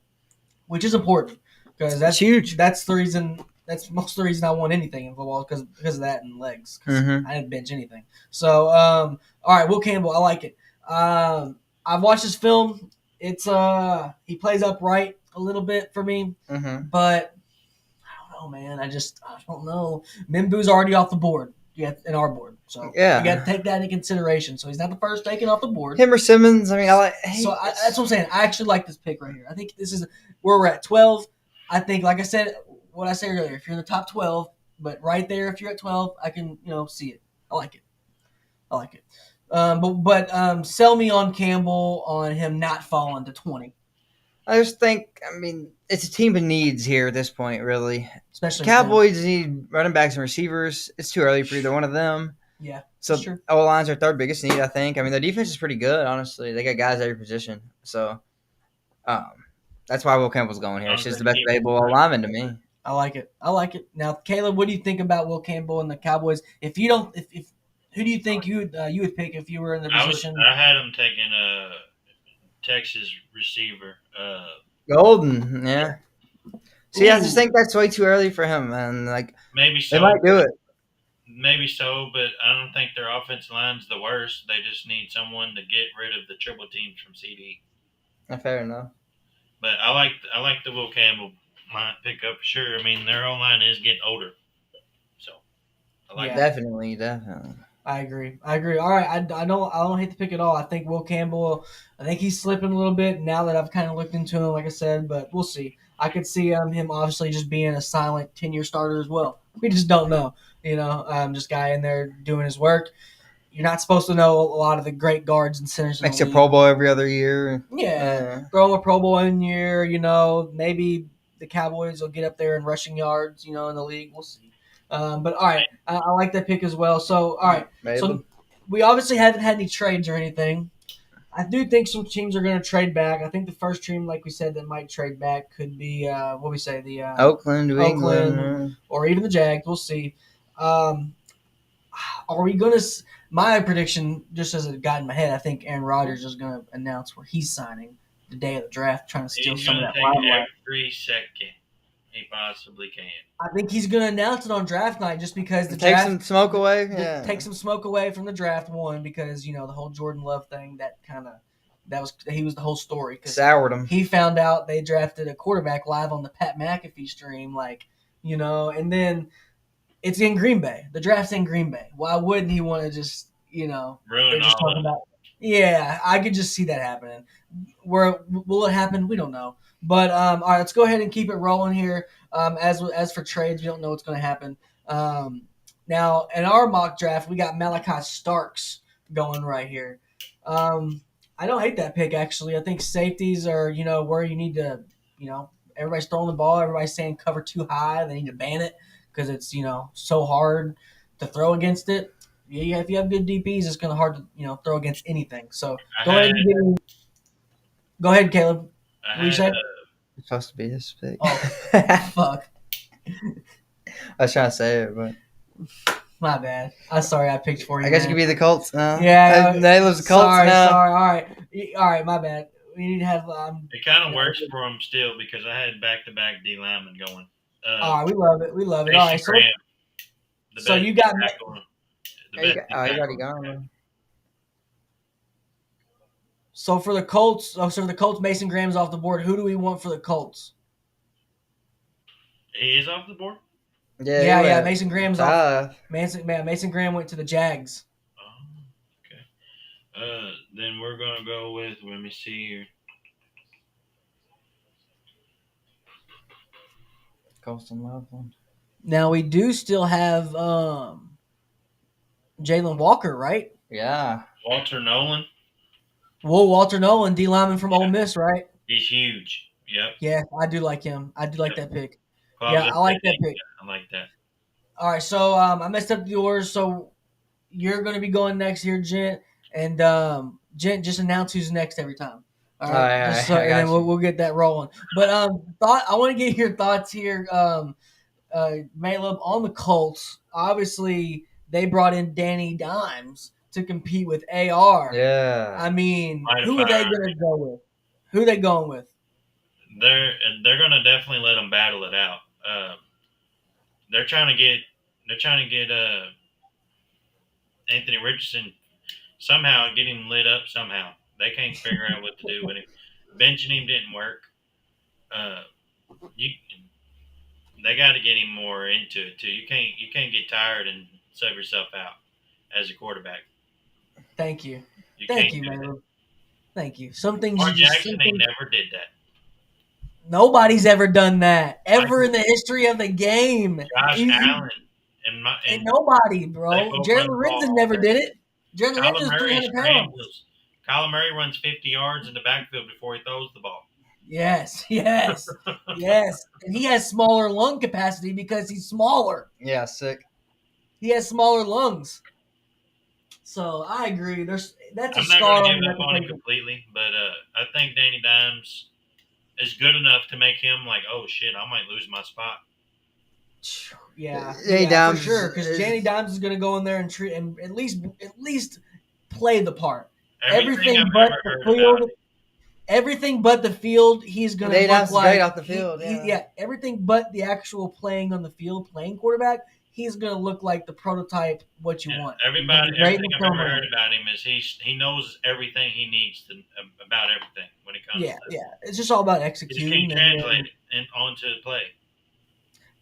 which is important because that's huge. That's the reason. That's most of the reason I won anything in football because of that and legs. I didn't bench anything. So, all right, Will Campbell, I like it. I've watched his film. It's he plays upright a little bit for me, but I don't know, man. I don't know. Mimbu's already off the board. Yeah, in our board. So Yeah. you got to take that into consideration. So he's not the first taken off the board. Him or Simmons. I mean, That's what I'm saying. I actually like this pick right here. I think this is where we're at 12. I think, like I said, what I said earlier, if you're in the top 12, but right there, if you're at 12, I can see it. I like it. But sell me on Campbell on him not falling to 20, I just think, I mean, it's a team of needs here at this point, really. especially Cowboys need running backs and receivers. It's too early for either one of them. Yeah. So Sure. O-line's our third biggest need, I think. I mean, their defense is pretty good, honestly. They got guys at every position. So that's why Will Campbell's going here. It's just the best available lineman to me. I like it. Now, Caleb, what do you think about Will Campbell and the Cowboys? If you don't, if who do you think you would pick if you were in the position? I had him taking a Texas receiver. Golden, yeah. See, I just think that's way too early for him, man. Like maybe so. They might do it. Maybe so, but I don't think their offensive line's the worst. They just need someone to get rid of the triple teams from CD. Fair enough. But I like the Will Campbell line pickup for sure. I mean, their own line is getting older, so I like Definitely. I agree. All right, I don't hate the pick at all. I think Will Campbell. I think he's slipping a little bit now that I've kind of looked into him, like I said. But we'll see. I could see him obviously just being a silent 10-year starter as well. We just don't know. Just guy in there doing his work. You're not supposed to know a lot of the great guards and centers. Makes a Pro Bowl every other year. Yeah, throw him a Pro Bowl in year. Maybe the Cowboys will get up there in rushing yards. In the league, we'll see. But all right, I like that pick as well. So all right, so we obviously haven't had any trades or anything. I do think some teams are going to trade back. I think the first team, like we said, that might trade back could be Oakland, New England, or even the Jags. We'll see. Are we going to? My prediction, just as it got in my head, I think Aaron Rodgers is going to announce where he's signing the day of the draft, trying to steal some of that limelight. Every second he possibly can. I think he's going to announce it on draft night just because take some smoke away. Take some smoke away from the draft one because the whole Jordan Love thing he was the whole story. Soured him. He found out they drafted a quarterback live on the Pat McAfee stream, and then it's in Green Bay. The draft's in Green Bay. Why wouldn't he want to just ruin all of it? Yeah, I could just see that happening. Where will it happen? We don't know. But all right, let's go ahead and keep it rolling here. As for trades, we don't know what's going to happen. Now, in our mock draft, we got Malachi Starks going right here. I don't hate that pick, actually. I think safeties are, where you need to, everybody's throwing the ball. Everybody's saying cover too high. They need to ban it because it's, so hard to throw against it. Yeah, if you have good DPs, it's going to hard to, throw against anything. So go ahead, Caleb. What you say? It's supposed to be this pick. Oh, fuck. I was trying to say it, but my bad. I'm sorry I picked for you. I guess you could be the Colts now. Yeah, they lose the Colts now. Sorry. All right. My bad. We need to have. It kind of works for them still because I had back-to-back D linemen going. All right, we love it. All right, so you got. You already gone. So for the Colts, Mason Graham's off the board. Who do we want for the Colts? He is off the board? Yeah. Mason Graham's off. Mason Graham went to the Jags. Oh, okay. Then we're gonna go with. Let me see here. Colston Loveland. Now we do still have Jalen Walker, right? Yeah. Walter Nolan. Whoa, Walter Nolan, D lineman from Ole Miss, right? He's huge. Yep. Yeah, I do like him. I do like that pick. Yeah, I like that pick. I like that. All right, so I messed up yours. So you're going to be going next here, Gent, and Gent, just announce who's next every time. All right, and then we'll get that rolling. But I want to get your thoughts here, Maleb, on the Colts. Obviously, they brought in Danny Dimes to compete with AR. Yeah. I mean, who are they going to go with? Who are they going with? They're going to definitely let them battle it out. They're trying to get Anthony Richardson somehow, get him lit up somehow. They can't figure out what to do with him. Benching him didn't work. They got to get him more into it too. You can't get tired and sub yourself out. as a quarterback. Thank you. You Thank can't you, do that. man. Thank you. Some things Lamar you just Jackson, they never did that. nobody's ever done that ever Michael- in the history of the game. Josh Allen and And nobody, bro. they both Jared run the Lorenzen ball. never did it. Jared Kyler Lorenzen's Murray 300 pounds. scrambles. Kyler Murray runs 50 yards in the backfield before he throws the ball. Yes. And he has smaller lung capacity because he's smaller. Yeah, sick. He has smaller lungs. So I agree. That's a I'm not scar going on to the give up on him reputation. completely, but I think Danny Dimes is good enough to make him like, oh shit, I might lose my spot. Yeah, Danny for Dimes sure. Because is- Danny Dimes is going to go in there and treat and at least play the part. Everything I've but ever the heard field, about him. everything but the field, he's going to Danny look Dimes is like great off the field, yeah. everything but the actual playing on the field, playing quarterback. He's going to look like the prototype what you want. Everything Great in I've the ever film. heard about him is he knows everything he needs to about everything when it comes to It's just all about He just executing. can't translate it onto the play.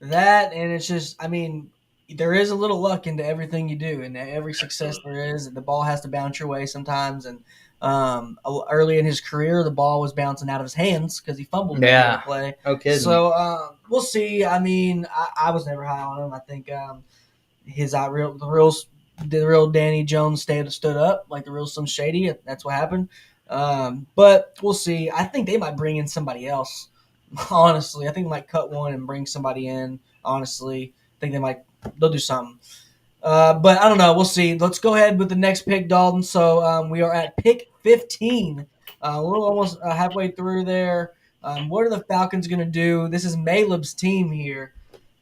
That, and it's just, I mean, there is a little luck into everything you do, and every success there is. The ball has to bounce your way sometimes. And early in his career, the ball was bouncing out of his hands because he fumbled the play. No kidding. So we'll see. I mean, I was never high on him. I think the real Danny Jones stood up like the real Slim Shady. That's what happened. But we'll see. I think they might bring in somebody else. Honestly, I think they might cut one and bring somebody in. Honestly, I think they'll do something. But I don't know. We'll see. Let's go ahead with the next pick, Dalton. So we are at pick 15. We're almost halfway through there. What are the Falcons going to do? This is Maleb's team here.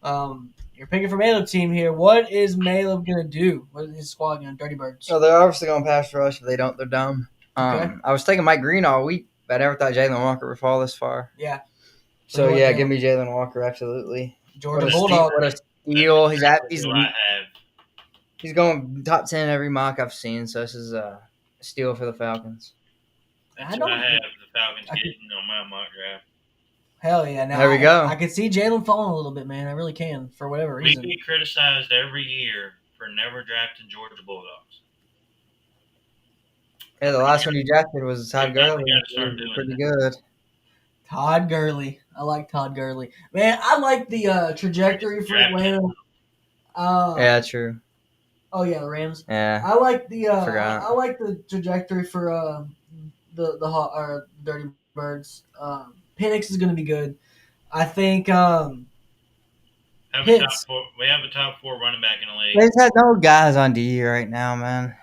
You're picking for Maleb's team here. What is Maleb going to do? What is his squad going to do? Dirty Birds. So they're obviously going to pass rush. If they don't, they're dumb. Okay. I was taking Mike Green all week, but I never thought Jalen Walker would fall this far. Yeah. So, yeah, give me Jalen Walker, absolutely. Georgia Bulldog. What a steal. He's going top 10 every mock I've seen, so this is a steal for the Falcons. That's what I have the Falcons getting on my mock draft. Hell yeah. Now, there we go. I can see Jalen falling a little bit, man. I really can, for whatever reason. We get criticized every year for never drafting Georgia Bulldogs. Yeah, the last one you drafted was Todd Gurley. Pretty good. Todd Gurley. I like Todd Gurley. Man, I like the trajectory for Atlanta. Yeah, true. Oh yeah, the Rams. Yeah. I like the I like the trajectory for the Dirty Birds. Penix is going to be good. I think we have a top four running back in the league. There's no guys on D right now, man.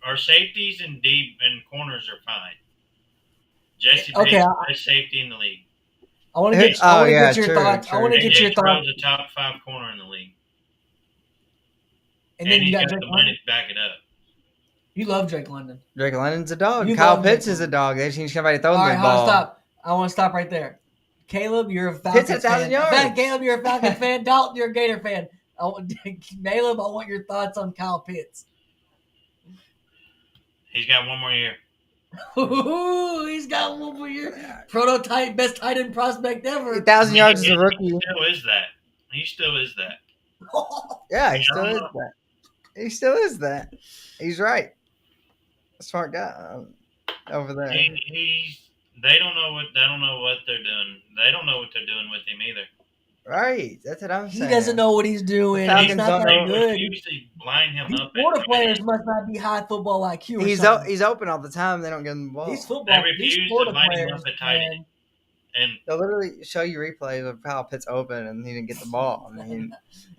Our safeties and deep and corners are fine. Jesse Bates is the best safety in the league. I want to get your thoughts. I want to get your thoughts. A top 5 corner in the league. And then you got the money to back it up. You love Drake London. Drake London's a dog. Kyle Pitts is a dog. They just need somebody to throw the ball. Stop. I want to stop right there. Caleb, you're a Falcons Pitts 1,000 yards. Caleb, you're a Falcons fan. Dalton, you're a Gator fan. Caleb, I want your thoughts on Kyle Pitts. He's got one more year. He's got one more year. Prototype, best tight end prospect ever. 1,000 yards as a rookie. He still is that. Yeah, he still is that. He still is that. He's right. Smart guy over there. They don't know what they're doing. They don't know what they're doing with him either. Right, that's what I'm saying. He doesn't know what he's doing. He's not that good. Usually line him These up. Florida players must not be high football IQ. He's open all the time. They don't give him the ball. These Florida players, man. And they'll literally show you replays of how Pitt's open and he didn't get the ball. I mean,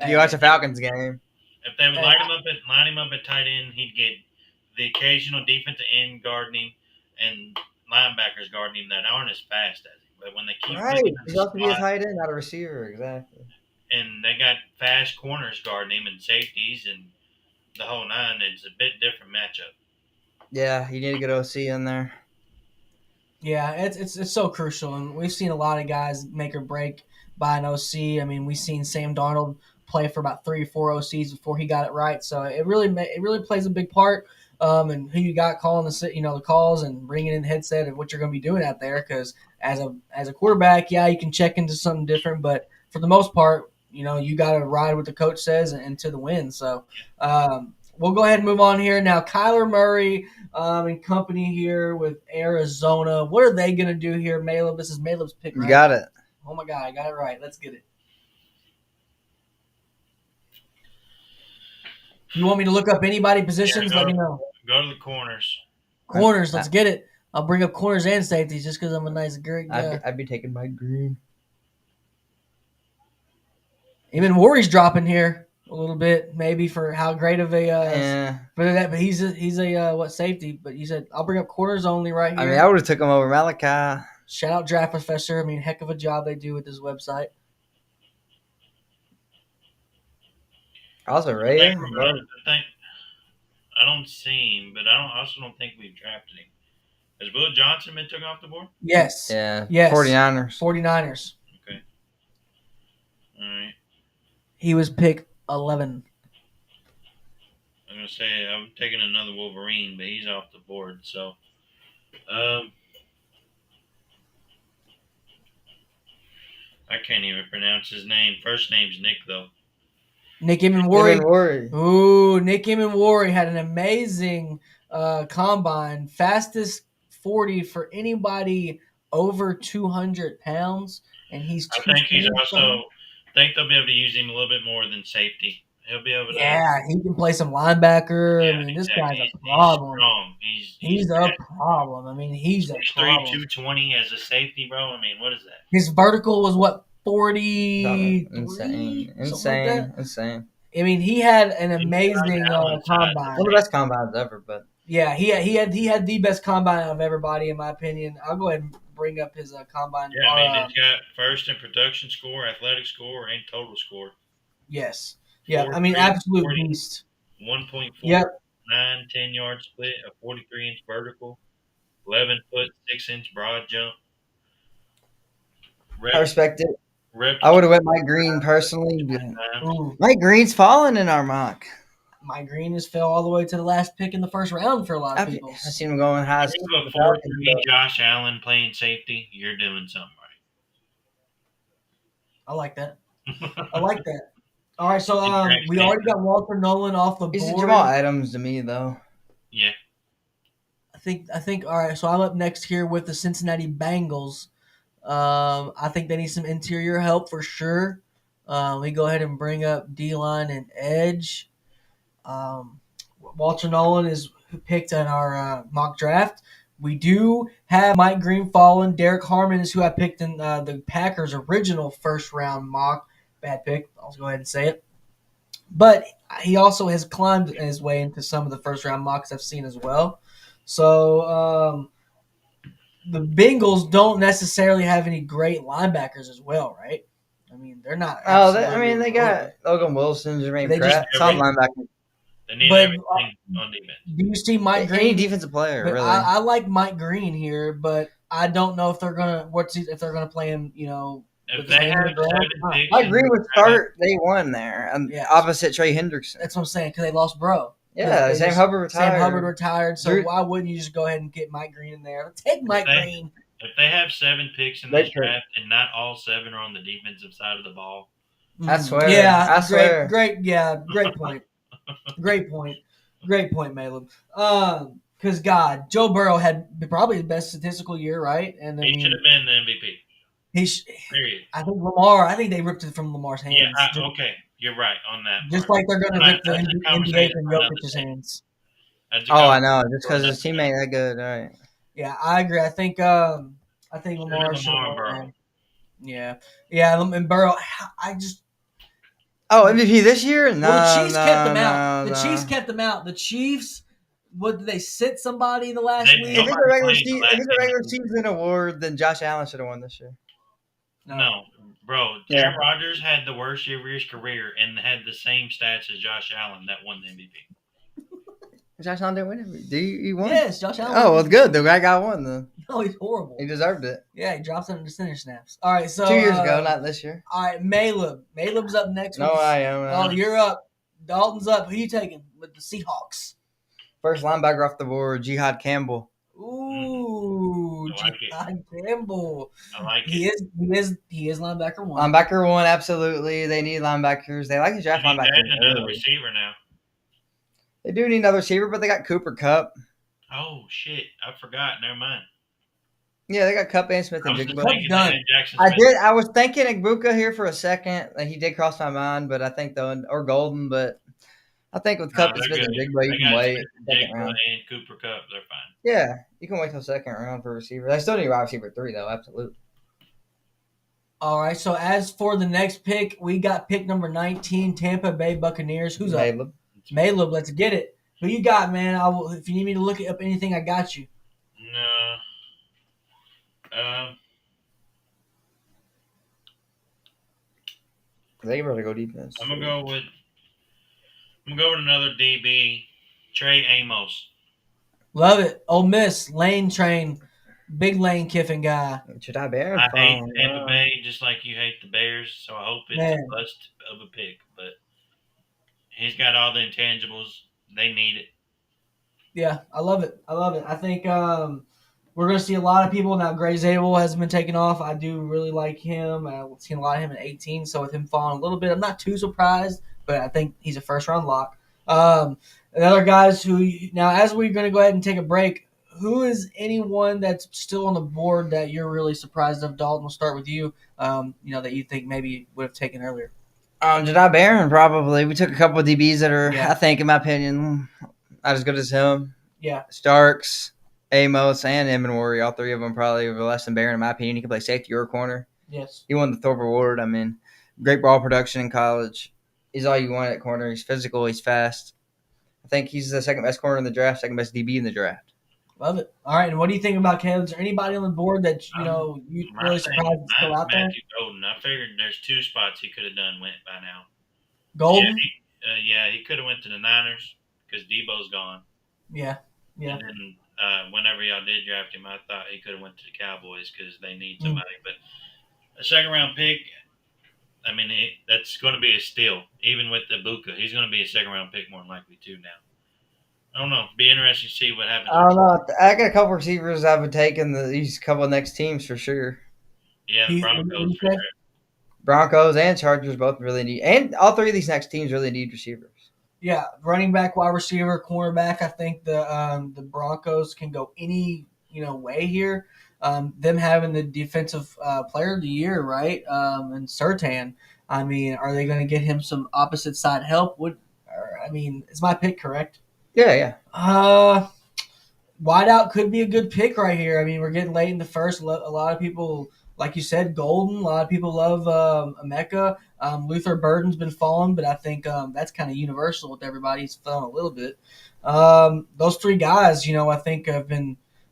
you watch a Falcons game. If they would line him up at tight end, he'd get the occasional defensive end guarding and linebackers guarding him that aren't as fast as him. But when they keep he's supposed to be a tight end, not a receiver, exactly. And they got fast corners guarding him and safeties and the whole nine. It's a bit different matchup. Yeah, you need to get OC in there. Yeah, it's so crucial, and we've seen a lot of guys make or break by an OC. I mean, we've seen Sam Darnold play for about 3 or 4 OCs before he got it right. So it really plays a big part. And who you got calling the calls and bringing in the headset of what you're going to be doing out there. Because as a quarterback, yeah, you can check into something different, but for the most part, you got to ride what the coach says and to the win. So we'll go ahead and move on here now. Kyler Murray and company here with Arizona. What are they going to do here, Maleb? This is Maleb's pick, right? You got it. Oh my God, I got it right. Let's get it. You want me to look up anybody positions? Let me know. Go to the corners. Corners, let's get it. I'll bring up corners and safeties just because I'm a nice, great guy. I'd be taking Mike Green. Even Warrior's dropping here a little bit, maybe for how great of a for that. But he's a what safety? But you said I'll bring up corners only right here. I mean, I would have took him over Malachi. Shout out Draft Professor. I mean, heck of a job they do with this website. Also, Ray. I don't see him, but I also don't think we've drafted him. Has Will Johnson been taken off the board? Yes. Yeah. Yes. 49ers. Okay. All right. He was pick 11. I'm gonna say I'm taking another Wolverine, but he's off the board. So, I can't even pronounce his name. First name's Nick though. Nick Emenwari. Ooh. Ooh, Nick Emenwari had an amazing combine. Fastest 40 for anybody over 200 pounds. And he's I think he's also – I think they'll be able to use him a little bit more than safety. He'll be able to – Yeah, he can play some linebacker. Yeah, I mean, this exactly. guy's a problem. He's strong. He's a problem. I mean, he's a problem. 220 as a safety, bro. I mean, what is that? His vertical was what, 40? Insane. I mean, he had an amazing combine. One of the best combines ever, but yeah, he had the best combine of everybody, in my opinion. I'll go ahead and bring up his combine. Yeah, I mean, he's got first in production score, athletic score, and total score. Yes. Yeah, I mean, absolute beast. 1.4, Yep. 10-yard split, a 43-inch vertical, 11-foot, 6-inch broad jump. I respect it. I would have went Mike Green personally. Mike Green's fallen in our mock. Mike Green has fell all the way to the last pick in the first round for a lot of people. I've seen him going high. Before Josh Allen playing safety, you're doing something right. I like that. All right, so we already got Walter Nolan off the board. He's Jamal Adams to me, though. Yeah. I think. All right, so I'm up next here with the Cincinnati Bengals. I think they need some interior help for sure. We go ahead and bring up D-line and edge. Walter Nolan is picked in our mock draft. We do have Mike Green fallen. Derek Harmon is who I picked in the Packers' original first-round mock. Bad pick. I'll go ahead and say it. But he also has climbed his way into some of the first-round mocks I've seen as well. So the Bengals don't necessarily have any great linebackers as well, right? I mean, they're not. They got Logan Wilson, Jermaine Pratt, solid linebacker. They need everything on defense. Do you see Mike Green? Any defensive player, really. I like Mike Green here, but I don't know if they're gonna play him. You know, if they have Mike Green would start day one there, opposite Trey Hendrickson. That's what I'm saying, because they lost Bro. Yeah, Sam Hubbard retired. So why wouldn't you just go ahead and get Mike Green in there? Take Mike Green. If they have 7 picks in this draft and not all 7 are on the defensive side of the ball, I swear. Yeah, I swear. Great point. Great point, Maleb. Because Joe Burrow had probably the best statistical year, right? And he should have been the MVP. Period. I think Lamar. I think they ripped it from Lamar's hands. Yeah. Okay, you're right on that. Just like they're going to rip the NBA from Jokic's hands. I know. Just because his teammate that good, all right. Yeah, I agree. I think Lamar should have. Yeah, and Burrow. MVP this year? No, the Chiefs kept them out. The Chiefs kept them out. The Chiefs, what did they sit somebody the last week? If it's a regular season award, then Josh Allen should have won this year. No, bro. Aaron Rodgers had the worst year of his career and had the same stats as Josh Allen that won the MVP. Josh Allen didn't win it. He won? Yes, Josh Allen. Oh, well, good. The guy got one, then. No, he's horrible. He deserved it. Yeah, he drops it into center snaps. All right, so 2 years ago, not this year. All right, Maleb. Maleb's up next. No, I am. Oh, you're up. Dalton's up. Who you taking with the Seahawks? First linebacker off the board, Jihad Campbell. Ooh, Jihad Campbell. I like it. He is linebacker 1. Linebacker 1, absolutely. They need linebackers. They like to draft linebackers. Another receiver now. They do need another receiver, but they got Cooper Cup. Oh shit! I forgot. Never mind. Yeah, they got Cup and Smith I and was just Jigba. Cup's thinking done. that Jackson I Smith. did. I was thinking Igbuka here for a second. Like, he did cross my mind, but I think or Golden. But I think with No, Cup and they're Smith good. and Jigba, you They can got wait Smith and second Jigba round. and Cooper Cup. They're fine. Yeah, you can wait till second round for a receiver. They still need a wide receiver 3 though. Absolutely. All right. So as for the next pick, we got pick number 19, Tampa Bay Buccaneers. Who's up? Caleb. Maleb. Let's get it. Who you got, man? If you need me to look up anything, I got you. No. They better go defense. I'm gonna go with another DB, Trey Amos. Love it. Ole Miss, Lane Train, big Lane Kiffin guy. Should I bear? I hate Tampa Bay just like you hate the Bears, so I hope it's Man. a bust of a pick. But he's got all the intangibles. They need it. Yeah, I love it. I think we're going to see a lot of people now. Gray Zabel has been taken off. I do really like him. I've seen a lot of him at 18, so with him falling a little bit, I'm not too surprised, but I think he's a first-round lock. And other guys who – now, as we're going to go ahead and take a break, who is anyone that's still on the board that you're really surprised of? Dalton, we'll start with you, that you think maybe would have taken earlier. Jedi Barron, probably. We took a couple of DBs that are, Yeah. I think, in my opinion, not as good as him. Yeah. Starks, Amos, and Emenwari, all three of them probably were less than Barron, in my opinion. He can play safety or corner. Yes. He won the Thorpe Award. I mean, great ball production in college. He's all you want at corner. He's physical. He's fast. I think he's the second best corner in the draft, second best DB in the draft. Love it. All right, and what do you think about Caleb? Is there anybody on the board that you really surprised is still out there? Matthew Golden. I figured there's 2 spots he could have went by now. Golden? He could have went to the Niners because Debo's gone. Yeah. And then whenever y'all did draft him, I thought he could have went to the Cowboys because they need somebody. But a second-round pick, I mean, that's going to be a steal. Even with the Buka, he's going to be a second-round pick more than likely too now. I don't know. Be interesting to see what happens. I don't know. I got a couple receivers I would take in these couple of next teams for sure. Yeah, the Broncos for sure. Broncos and Chargers both really need, and all three of these next teams really need receivers. Yeah, running back, wide receiver, cornerback. I think the Broncos can go any way here. Them having the defensive player of the year, right? And Surtain. I mean, are they going to get him some opposite side help? Is my pick correct? Yeah. Wideout could be a good pick right here. I mean, we're getting late in the first. A lot of people, like you said, Golden. A lot of people love Emeka. Luther Burden's been falling, but I think that's kind of universal with everybody. He's fallen a little bit. Those 3 guys, I think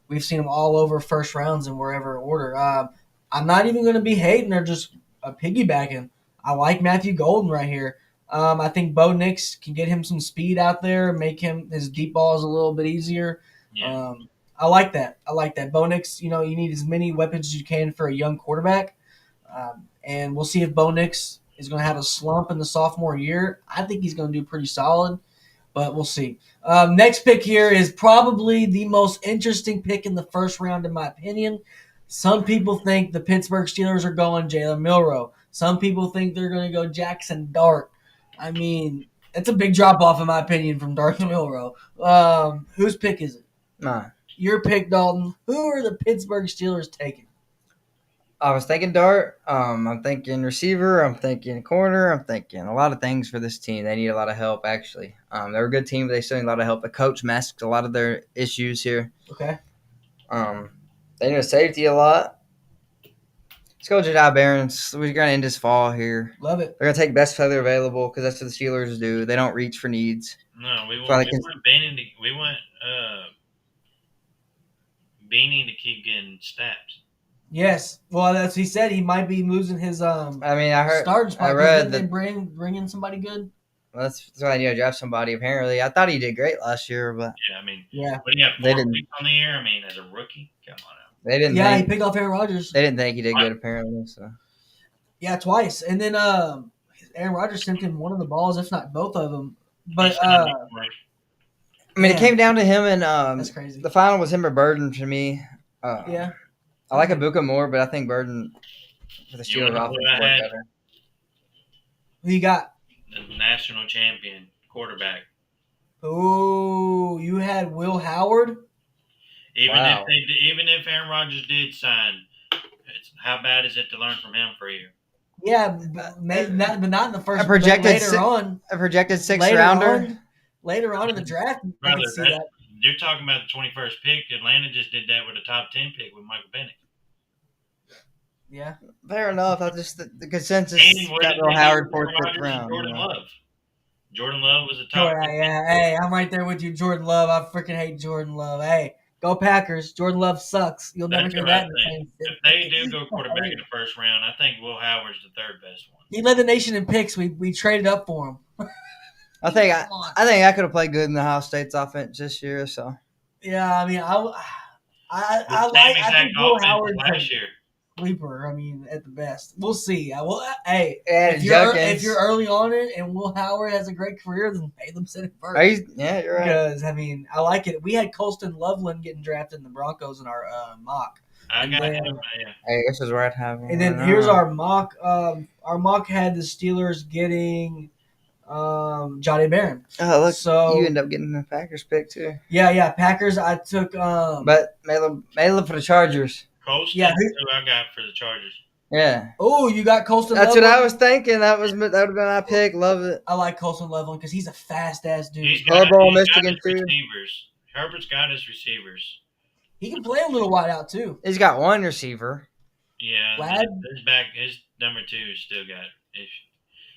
we've seen them all over first rounds in wherever order. I'm not even going to be hating or just piggybacking. I like Matthew Golden right here. I think Bo Nix can get him some speed out there, make his deep balls a little bit easier. Yeah. I like that. Bo Nix, you need as many weapons as you can for a young quarterback. And we'll see if Bo Nix is going to have a slump in the sophomore year. I think he's going to do pretty solid, but we'll see. Next pick here is probably the most interesting pick in the first round, in my opinion. Some people think the Pittsburgh Steelers are going Jalen Milroe. Some people think they're going to go Jackson Dart. I mean, it's a big drop-off, in my opinion, from Dart to Milroe. Whose pick is it? Mine. Your pick, Dalton. Who are the Pittsburgh Steelers taking? I was thinking Dart. I'm thinking receiver. I'm thinking corner. I'm thinking a lot of things for this team. They need a lot of help, actually. They're a good team, but they still need a lot of help. The coach masked a lot of their issues here. Okay. They need a safety a lot. Let's go Jedi Barons. We're going to end this fall here. Love it. They're going to take best player available because that's what the Steelers do. They don't reach for needs. No, we want Beanie to keep getting snaps. Yes. Well, that's he said he might be losing his I heard. starting spot. I read Didn't they that. bring in somebody good? Well, that's why I need to draft somebody. Apparently, I thought he did great last year, but Yeah. But he had 4 weeks on the year. I mean, as a rookie, come on out. they didn't. Yeah, think, he picked off Aaron Rodgers. They didn't think he did good. Apparently, so. Yeah, twice, and then Aaron Rodgers sent him one of the balls, if not both of them. But it came down to him, and that's crazy. the final was him or Burden for me. Yeah. I like Ibuka more, but I think Burden for the Steelers offense worked better. Who you got? The national champion quarterback. Ooh. had Will Howard. Wow. Even if Aaron Rodgers did sign, how bad is it to learn from him for a year? Yeah, but not in the first. A projected later on, a projected sixth rounder. Later on in the draft, I Brother, can see that. You're talking about the 21st pick. Atlanta just did that with a top 10 pick with Michael Penix. Yeah, Fair enough. I just the consensus And what got did Will they do Howard with fourth, Aaron fifth Rodgers and round. Jordan you know. Love. Jordan Love was a top. yeah. Hey, I'm right there with you, Jordan Love. I freaking hate Jordan Love. Hey, go Packers. Jordan Love sucks. You'll never That's hear what that I in the think. same If they do go quarterback in the first round, I think Will Howard's the third best one. He led the nation in picks. We traded up for him. I think Come on. I could have played good in the Ohio State's offense this year. So Yeah, I mean, I The like. same I exact think Will offense Howard's last year. sleeper. I mean, at the best, we'll see. Hey, Yeah, if you're early on it and Will Howard has a great career, then pay them set it first. Yeah, you're right. Because I mean, I like it. We had Colston Loveland getting drafted in the Broncos in our mock. I got him. Yeah. Hey, this is where I'd have him. And then here's our mock. Our mock had the Steelers getting Johnny Barron. Oh, look, So you end up getting the Packers pick too. yeah. Packers. I took But Malin for the Chargers. Colston, Yeah, who I got for the Chargers. Yeah, oh, you got Colston. that's Loveland? what I was thinking. That would have been my pick. Love it. I like Colston Loveland because he's a fast ass dude. He's got Harbaugh, his Michigan, too. receivers. Herbert's got his receivers. He can play a little wide out too. He's got one receiver. Yeah, Ladd? his number 2 still got issues.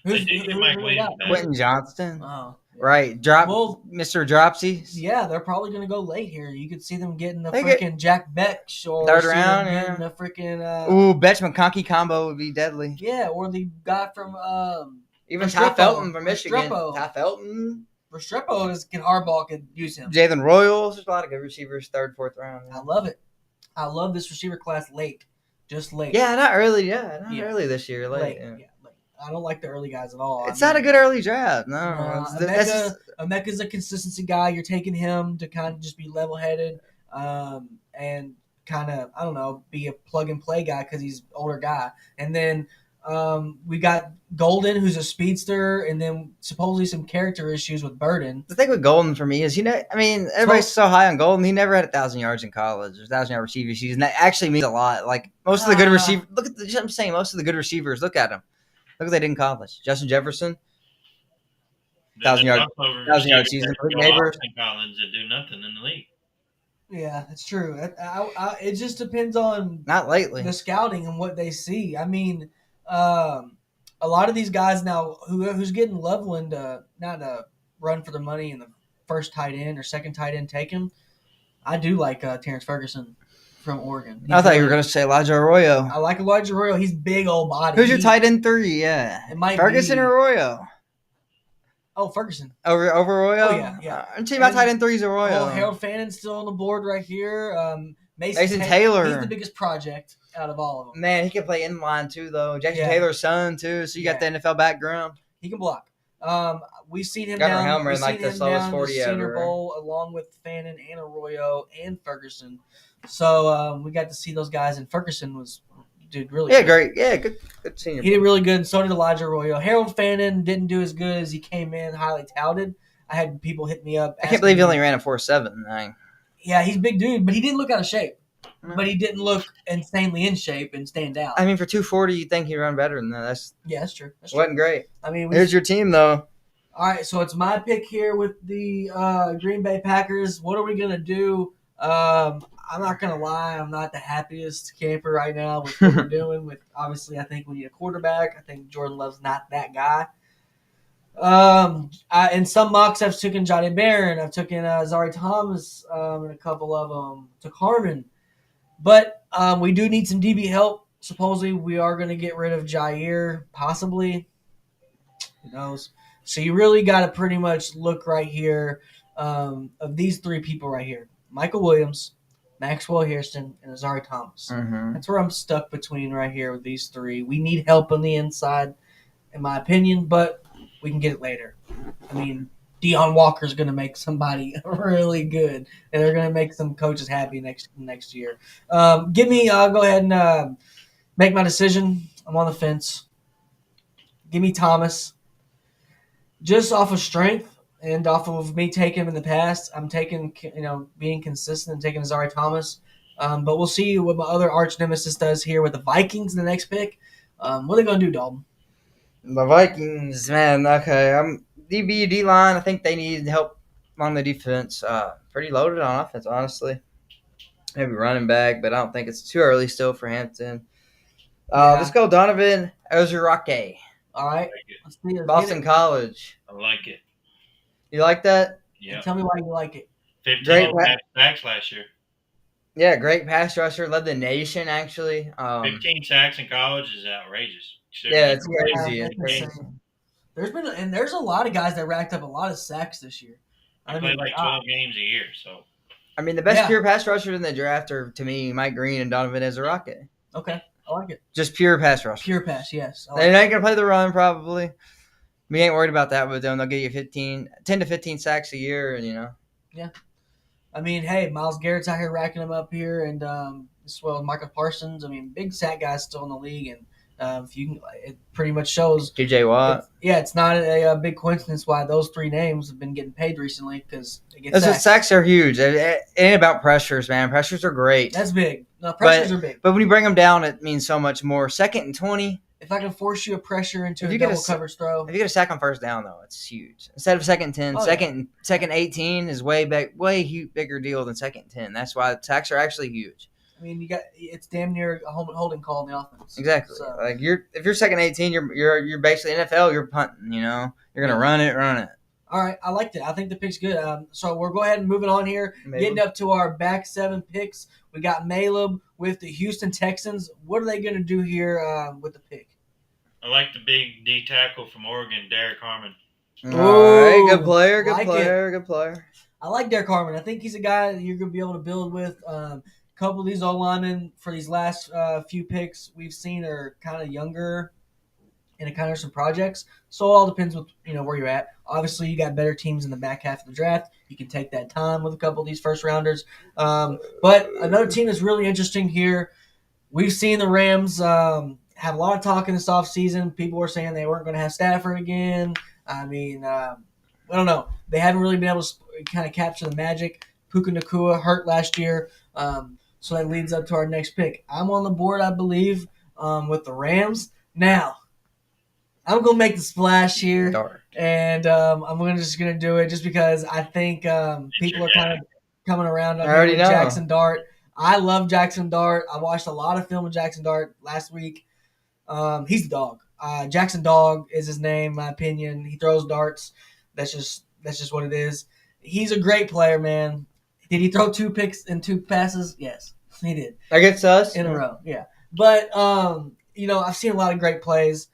Who's, They did get who Mike we Williams got? back. Quentin Johnston. Oh, Right. Well, Mr. Dropsy. yeah, they're probably going to go late here. You could see them getting the They get- freaking Jack Beck or Third see them round, getting yeah. the freaking Ooh, Betch McConkey combo would be deadly. yeah, or the guy from Even Restrepo. Ty Felton from Michigan. Restrepo. Ty Felton. Restrepo Harbaugh could use him. Jalen Royals. There's a lot of good receivers, third, fourth round. I love it. I love this receiver class late, just late. Yeah, not early. Yeah, not Yeah. early this year. Late. late. Yeah. Yeah, late. I don't like the early guys at all. It's not a good early draft. No, Emeka's a consistency guy. You're taking him to kind of just be level headed, and kind of I don't know, be a plug and play guy because he's an older guy. And then we got Golden, who's a speedster, and then supposedly some character issues with Burden. the thing with Golden for me is, everybody's so high on Golden. He never had 1,000 yards in college or 1,000-yard receiving season. That actually means a lot. Like most of the good receivers, I'm saying most of the good receivers. Look at them. Look what they did in college. Justin Jefferson, 1,000-yard season. Neighbors in college that do nothing in the league. Yeah, that's true. It just depends on Not lately. the scouting and what they see. I mean, a lot of these guys now, who's getting Loveland not to run for the money in the first tight end or second tight end taken. I do like Terrence Ferguson from Oregon. I thought you were going to say Elijah Arroyo. I like Elijah Arroyo. He's big old body. Who's your tight end 3? Yeah, It might Ferguson be, or Arroyo? Oh, Ferguson. Over Arroyo? Oh, yeah. I'm telling you, my tight end 3 is Arroyo. Oh, Harold Fannon's still on the board right here. Mason Taylor. He's the biggest project out of all of them. Man, he can play inline too, though. Jackson Yeah. Taylor's son too, so you got the NFL background. He can block. We've seen him Gunnar down. Helmer We've in, like, seen the him slowest down 40 the Senior ever. Bowl along with Fannin and Arroyo and Ferguson. So we got to see those guys, and Ferguson did really Yeah, good. great. Yeah, good senior. He did really good, and so did Elijah Arroyo. Harold Fannin didn't do as good as he came in, highly touted. I had people hit me up. I can't believe he only ran a 4.7. Yeah, he's a big dude, but he didn't look out of shape. Mm. But he didn't look insanely in shape and stand out. I mean, for 240, you'd think he'd run better than that. Yeah, that's true. That's true. Wasn't great. I mean, Here's your team, though. all right, so it's my pick here with the Green Bay Packers. What are we gonna do? I'm not gonna lie, I'm not the happiest camper right now with what we're doing. With obviously, I think we need a quarterback. I think Jordan Love's not that guy. In some mocks, I've taken Johnny Barron. I've taken Zari Thomas, and a couple of them. Took Harmon, but we do need some DB help. Supposedly, we are going to get rid of Jair, possibly. Who knows? So you really got to pretty much look right here of these 3 people right here: Michael Williams, Maxwell Hairston, and Zari Thomas. Mm-hmm. That's where I'm stuck between right here with these 3. We need help on the inside, in my opinion, but we can get it later. I mean, Deion Walker's going to make somebody really good, and they're going to make some coaches happy next year. I'll go ahead and make my decision. I'm on the fence. Give me Thomas. Just off of strength and off of me taking him in the past, I'm taking being consistent and taking Zari Thomas. But we'll see what my other arch nemesis does here with the Vikings in the next pick. What are they gonna do, Dalton? The Vikings, man. Okay, I'm D line. I think they need help on the defense. Pretty loaded on offense, honestly. Maybe running back, but I don't think it's too early still for Hampton. Let's go Donovan Ozurake. All right, let's see. Boston College. I like it. You like that? Yeah. Tell me why you like it. 15 sacks last year. Yeah, great pass rusher. Led the nation, actually. 15 sacks in college is outrageous. Yeah, it's crazy. It's crazy. There's a lot of guys that racked up a lot of sacks this year. I played like 12 games a year, so. I mean, the best pure pass rushers in the draft are, to me, Mike Green and Donovan Ozurake. Okay, I like it. Just pure pass rush. Pure pass, yes. They're not going to play the run, probably. We ain't worried about that with them. They'll get you 10 to 15 sacks a year, and Yeah. I mean, hey, Myles Garrett's out here racking them up here, and as well as Michael Parsons. I mean, big sack guys still in the league, and if you can, it pretty much shows. T.J. Watt. It's not a big coincidence why those three names have been getting paid recently because they get sacks. Sacks are huge. It ain't about pressures, man. Pressures are great. That's big. No, pressures are big. But when you bring them down, it means so much more. 2nd and 20. If I can force you a pressure into a double coverage throw. If you get a sack on first down, though, it's huge. Instead of 2nd and 10, second 18 is way bigger deal than 2nd and 10. That's why sacks are actually huge. I mean, it's damn near a holding call in the offense. Exactly. So. Like if you're 2nd 18, you're basically NFL. You're punting. You're gonna run it. All right, I liked it. I think the pick's good. So we'll go ahead and move it on here. Getting up to our back 7 picks. We got Maleb with the Houston Texans. What are they going to do here with the pick? I like the big D tackle from Oregon, Derek Harmon. All right, good player. Good player. I like Derek Harmon. I think he's a guy that you're going to be able to build with. A couple of these O-linemen for these last few picks we've seen are kind of younger and kind of some projects. So it all depends with where you're at. Obviously, you got better teams in the back half of the draft. You can take that time with a couple of these first rounders. But another team that's really interesting here, we've seen the Rams have a lot of talk in this offseason. People were saying they weren't going to have Stafford again. I mean, I don't know. They haven't really been able to kind of capture the magic. Puka Nacua hurt last year. So that leads up to our next pick. I'm on the board, I believe, with the Rams. Now, I'm going to make the splash here. Dark. And I'm just going to do it just because I think people are kind of coming around on Jackson Dart. I love Jackson Dart. I watched a lot of film of Jackson Dart last week. He's the dog. Jackson Dog is his name, in my opinion. He throws darts. That's just what it is. He's a great player, man. Did he throw 2 picks and 2 passes? Yes, he did. Against us? In a row, yeah. But, I've seen a lot of great plays.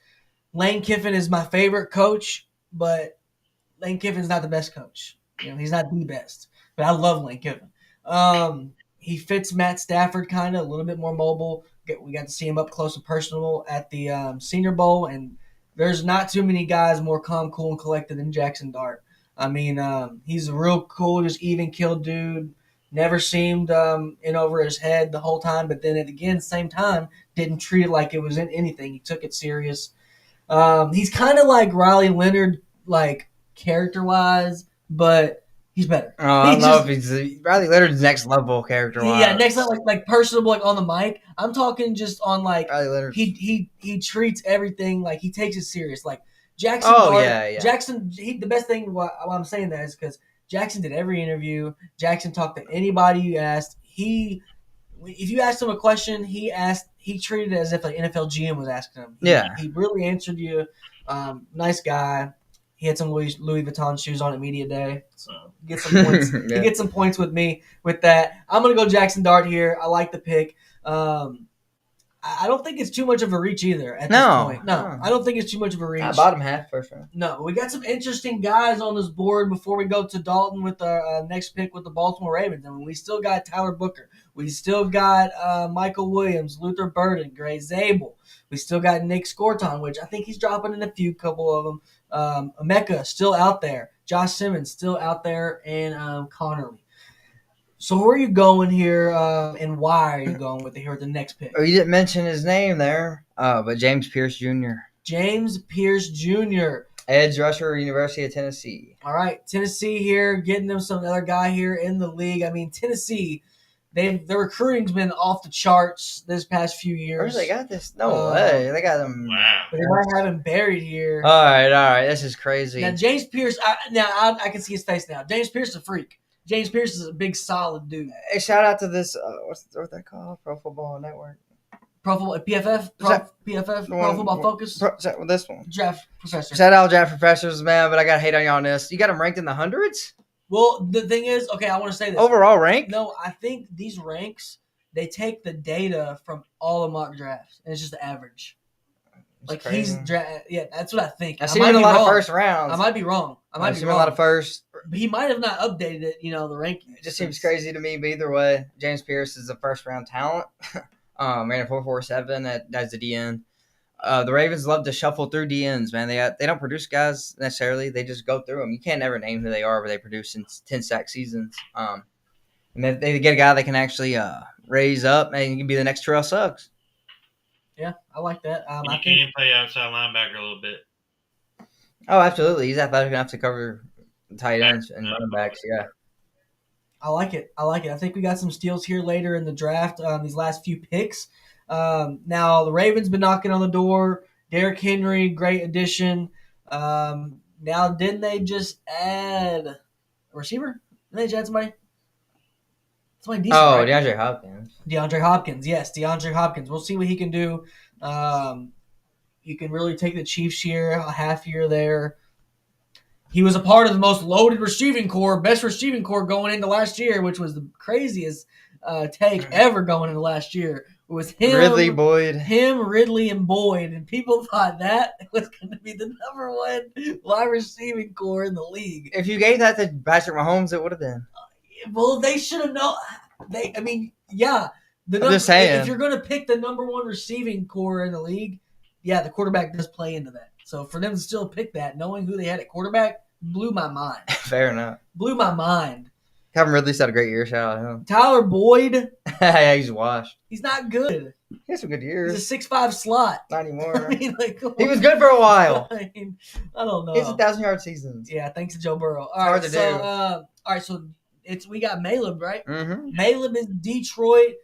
Lane Kiffin is my favorite coach, but Lane Kiffin's not the best coach. He's not the best. But I love Lane Kiffin. He fits Matt Stafford kind of, a little bit more mobile. We got to see him up close and personal at the Senior Bowl, and there's not too many guys more calm, cool, and collected than Jackson Dart. I mean, he's a real cool, just even-killed dude. Never seemed in over his head the whole time, but then at same time, didn't treat it like it was in anything. He took it serious. He's kind of like Riley Leonard, like character-wise, but he's better. I don't know if he's Riley Leonard's next level character-wise. Yeah, next level, like personable, like on the mic. I'm talking just on like Riley Leonard. He treats everything like he takes it serious. Like Jackson. Dart, yeah. Jackson. The best thing why I'm saying that is because Jackson did every interview. Jackson talked to anybody you asked. If you asked him a question, he treated it as if an NFL GM was asking him. He really answered you. Nice guy. He had some Louis Vuitton shoes on at media day, so get some points. Yeah. He gets some points with me with that. I'm gonna go Jackson Dart here. I like the pick. I don't think it's too much of a reach either at this point. No, I don't think it's too much of a reach. Bottom half first round. No, we got some interesting guys on this board before we go to Dalton with our next pick with the Baltimore Ravens. I mean, we still got Tyler Booker. We still got Michael Williams, Luther Burden, Gray Zabel. We still got Nick Scorton, which I think he's dropping in a couple of them. Emeka still out there. Josh Simmons still out there, and Connerly. So where are you going here, and why are you going with the next pick? Oh, you didn't mention his name there, but James Pierce Jr. James Pierce Jr. Edge rusher, University of Tennessee. All right, Tennessee here, getting them some other guy here in the league. I mean, Tennessee, their recruiting's been off the charts this past few years. Where they got this? No way. They got them. Wow. But they might have him buried here. All right. This is crazy. Now, James Pierce, I can see his face now. James Pierce is a freak. James Pierce is a big, solid dude. Hey, shout out to this. What's that called? Pro Football Network. Pro Football, PFF, Pro Football Focus, This one. Draft Professor. Shout out draft professors, man, but I got to hate on y'all on this. You got them ranked in the hundreds? Well, the thing is, okay, I want to say this. Overall rank? No, I think these ranks, they take the data from all the mock drafts, and it's just the average. Like, crazy. yeah, that's what I think. I've seen him in a lot of first rounds. I might be wrong. I've seen him in a lot of first. But he might have not updated it, the rankings. It just seems crazy to me, but either way, James Pierce is a first-round talent. Ran a 4.47 as a DN. The Ravens love to shuffle through DNs, man. They don't produce guys necessarily. They just go through them. You can't ever name who they are, but they produce in 10-sack seasons. And they get a guy that can actually raise up, and he can be the next Terrell Suggs. Yeah, I like that. You can play outside linebacker a little bit. Oh, absolutely. He's athletic enough to cover tight ends and running backs, yeah. I like it. I think we got some steals here later in the draft, these last few picks. Now, the Ravens been knocking on the door. Derrick Henry, great addition. Now, didn't they just add a receiver? Didn't they just add somebody? Somebody decent, right? DeAndre Hopkins. DeAndre Hopkins, yes, DeAndre Hopkins. We'll see what he can do. You can really take the Chiefs here, a half year there. He was a part of the most loaded receiving core, best receiving core going into last year, which was the craziest take ever going into last year. It was him, Ridley, Boyd. Ridley, and Boyd, and people thought that was going to be the number one wide receiving core in the league. If you gave that to Patrick Mahomes, it would have been. Well, they should have known. I'm just saying. If you're going to pick the number one receiving core in the league, yeah, the quarterback does play into that. So for them to still pick that, knowing who they had at quarterback, blew my mind. Fair enough. Blew my mind. Calvin Ridley's had a great year. Shout out to him. Tyler Boyd. Yeah, he's washed. He's not good. He had some good years. He's a 6'5" slot. Not anymore. He was good for a while. I don't know. He's 1,000-yard seasons. Yeah, thanks to Joe Burrow. All hard right, to do. All right, so we got Maleb, right? Mm-hmm. Maleb is Detroit.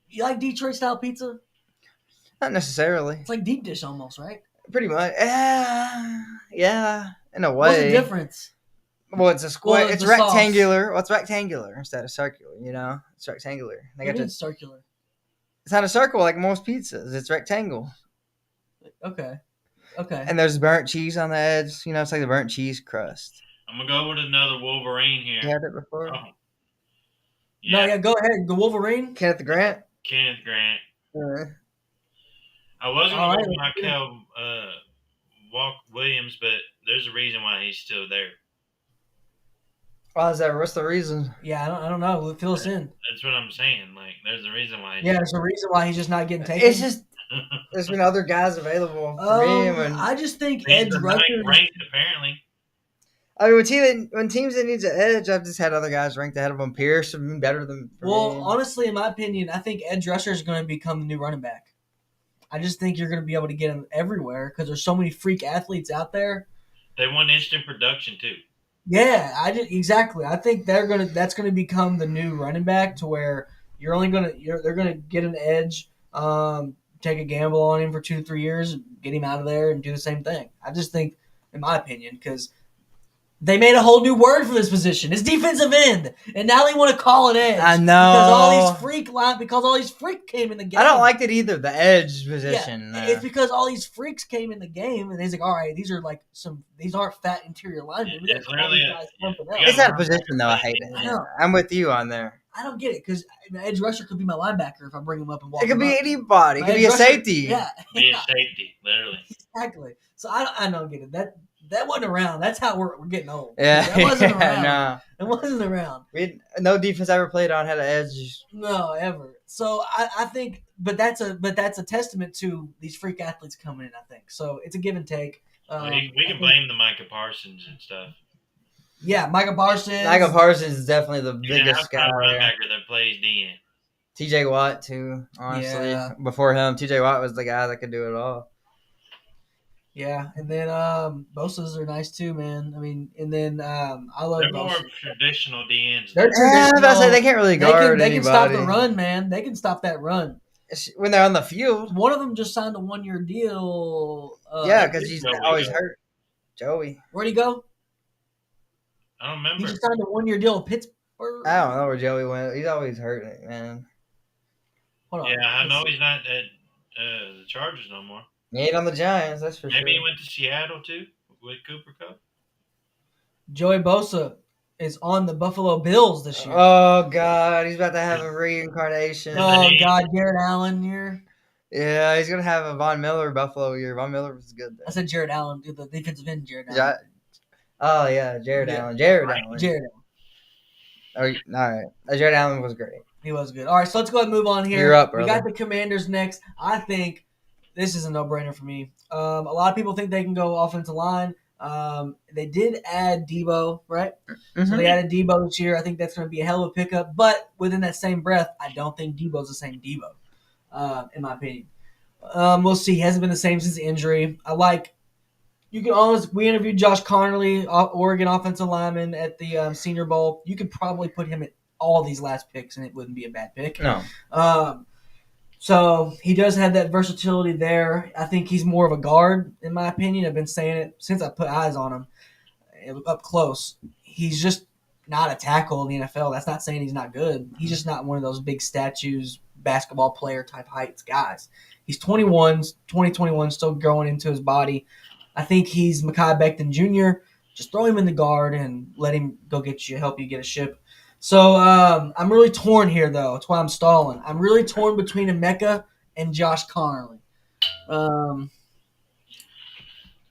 You like Detroit style pizza? Not necessarily. It's like deep dish almost, right? Pretty much. Yeah, in a way. What's the difference? Well, it's a square. Well, it's the rectangular. Well, it's rectangular instead of circular. It's rectangular. It's circular. It's not a circle like most pizzas. It's rectangle. Okay. And there's burnt cheese on the edge. It's like the burnt cheese crust. I'm gonna go with another Wolverine here. You had it before? Oh. Yeah. Go ahead. The Wolverine. Kenneth Grant. Kenneth Grant. I was All going to right. go Michael Walk Williams, but there's a reason why he's still there. Why is that? What's the reason? Yeah, I don't know. Fill us in. That's what I'm saying. Like, there's a reason why. Yeah, there's a reason why he's just not getting taken. It's just there's been other guys available for him, and I just think he's edge the rusher. ninth ranked, apparently. I mean, when teams that needs an edge, I've just had other guys ranked ahead of them. Pierce have been better than. Honestly, in my opinion, I think edge rusher is going to become the new running back. I just think you're going to be able to get him everywhere because there's so many freak athletes out there. They want instant production too. Yeah, exactly. I think that's going to become the new running back to where they're going to get an edge, take a gamble on him for 2 to 3 years, get him out of there, and do the same thing. I just think, in my opinion, because they made a whole new word for this position. It's defensive end, and now they want to call it edge. I know because all these freaks came in the game. I don't like it either. The edge position. Yeah, it's because all these freaks came in the game, and he's like, "All right, these aren't fat interior linemen. We got to call these guys something else." It's that position though. I hate it. I know. I'm with you on there. I don't get it because edge rusher could be my linebacker if I bring him up and walk. It could him be up. anybody. It My could be edge a rusher- safety. Yeah, Be a safety, literally. exactly. So I don't get it. That wasn't around. That's how we're getting old. Yeah, that wasn't around. No. It wasn't around. No defense I ever played on had an edge. No, ever. So I think, but that's a testament to these freak athletes coming in. I think so. It's a give and take. We can blame the Micah Parsons and stuff. Yeah, Micah Parsons. Micah Parsons is definitely the He's an biggest guy outside there. linebacker that plays DN. TJ Watt too. Honestly, Yeah. before him, TJ Watt was the guy that could do it all. Yeah, and then Bosa's are nice too, man. I mean, and then I love They're more Bosa. of traditional DNs. They're I was about to say traditional. they can't really They can guard they can stop the anybody run, man. They can stop that run. when they're on the field. One of them just signed a 1 year deal. Yeah, Where because did he's Joey always go? hurt. Joey. Where'd he go? I don't He remember. just signed a 1 year deal with Pittsburgh. I don't know where Joey went. He's always hurting, man. Hold on. Yeah, I know Let's see. he's not at the Chargers no more. He ain't on the Giants, that's for Maybe he sure. went to Seattle too with Cooper Cup. Joey Bosa is on the Buffalo Bills this year. Oh God, he's about to have a reincarnation. Oh God, Garrett Allen year. Yeah, he's gonna have a Von Miller Buffalo year. Von Miller was good. I said Jared Allen, dude, the defensive end Jared Allen. Ja- oh yeah, Jared Yeah. Allen. Jared Right. Allen. Jared Allen. Oh, all right. Jared Allen was great. He was good. All right, so let's go ahead and move on here. You're up, We brother. got the Commanders next. I think this is a no-brainer for me. A lot of people think they can go offensive line. They did add Debo, right? So Mhm. they added Debo this year. I think that's going to be a hell of a pickup. But within that same breath, I don't think Debo's the same Debo, in my opinion. We'll see. He hasn't been the same since the injury. We interviewed Josh Connerly, Oregon offensive lineman, at the Senior Bowl. You could probably put him at all these last picks, and it wouldn't be a bad pick. No. So he does have that versatility there. I think he's more of a guard, in my opinion. I've been saying it since I put eyes on him up close. He's just not a tackle in the NFL. That's not saying he's not good. He's just not one of those big statues, basketball player type heights guys. He's 2021, still growing into his body. I think he's Mekhi Becton Jr. Just throw him in the guard and let him go help you get a ship. So I'm really torn here, though. That's why I'm stalling. I'm really torn between Emeka and Josh Connerly.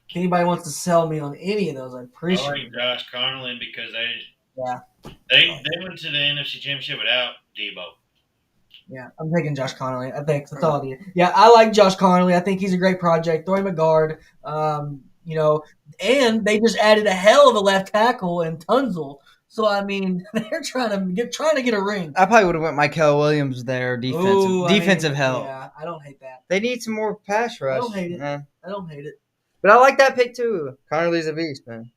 If anybody wants to sell me on any of those, I I appreciate like it. Josh Connerly because Yeah. they went to the NFC Championship without Debo. Yeah, I'm taking Josh Connerly. I think that's all I need. Yeah, I like Josh Connerly. I think he's a great project. Throw him a guard. And they just added a hell of a left tackle in Tunzel. So I mean, they're trying to get a ring. I probably would have went Michael Williams there, defensive help. Yeah, I don't hate that. They need some more pass rush. don't hate it. Man. I don't hate it. But I like that pick too. Connerly's a beast, man.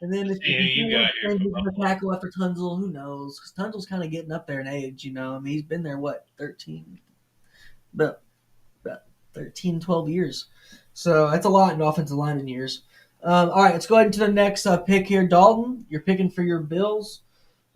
And then if See who you got here want for to Buffalo. tackle after Tunzel, who knows? Because Tunzel's kind of getting up there in age. I mean, he's been there 13, about 13, 12 years. So that's a lot in offensive lineman years. All right, let's go ahead into the next pick here. Dalton, you're picking for your Bills.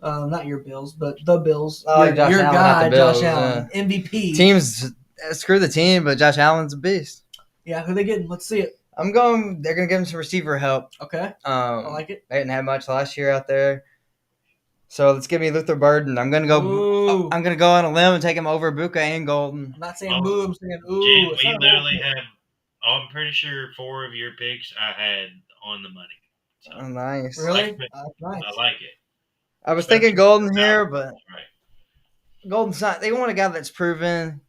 Not your Bills, but the Bills. I like Josh your Allen, guy, not the Bills, Josh Allen, MVP. Teams, screw the team, but Josh Allen's a beast. Yeah, who they getting? Let's see it. They're going to give him some receiver help. Okay, I like it. They didn't have much last year out there. So let's give me Luther Burden. I'm gonna go on a limb and take him over Buka and Golden. I'm not saying boo. I'm saying ooh. Jen, It's we not literally bad. had. I'm pretty sure 4 of your picks I had on the money. So, Oh, nice. Really? Like it. Nice. I like it. I was thinking Golden here, but Right. Golden's not. They want a guy that's proven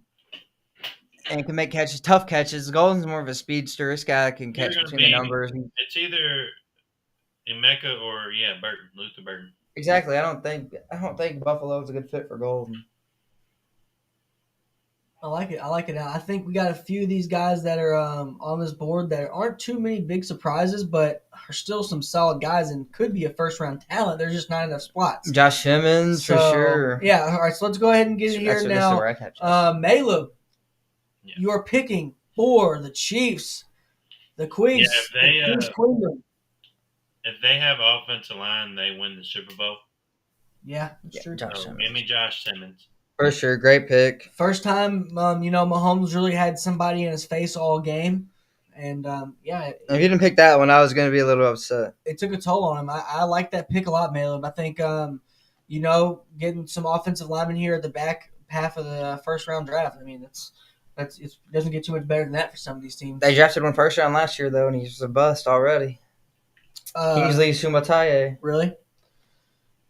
and can make catches, tough catches. Golden's more of a speedster. This guy can catch You're gonna between the be- numbers. It's either Emeka or Burton, Luther Burton. Exactly. I don't think Buffalo's a good fit for Golden. I like it. I think we got a few of these guys that are on this board that aren't too many big surprises, but are still some solid guys and could be a first round talent. There's just not enough spots. Josh Simmons for So, sure. Yeah. All right. So let's go ahead and get it here That's now. where I catch it. Malum, Yeah. you are picking for the Chiefs, the Queens. Yeah, if they, the Chiefs Queendom. If they have offensive line, they win the Super Bowl. Yeah, that's Yeah, true. Josh So Simmons. give me Josh Simmons. For sure, great pick. First time, Mahomes really had somebody in his face all game, and If you didn't pick that one, I was going to be a little upset. it took a toll on him. I like that pick a lot, Malum. I think, getting some offensive linemen here at the back half of the first round draft. I mean, it doesn't get too much better than that for some of these teams. They drafted one first round last year though, and he's a bust already. Kingsley Sumataye. Really?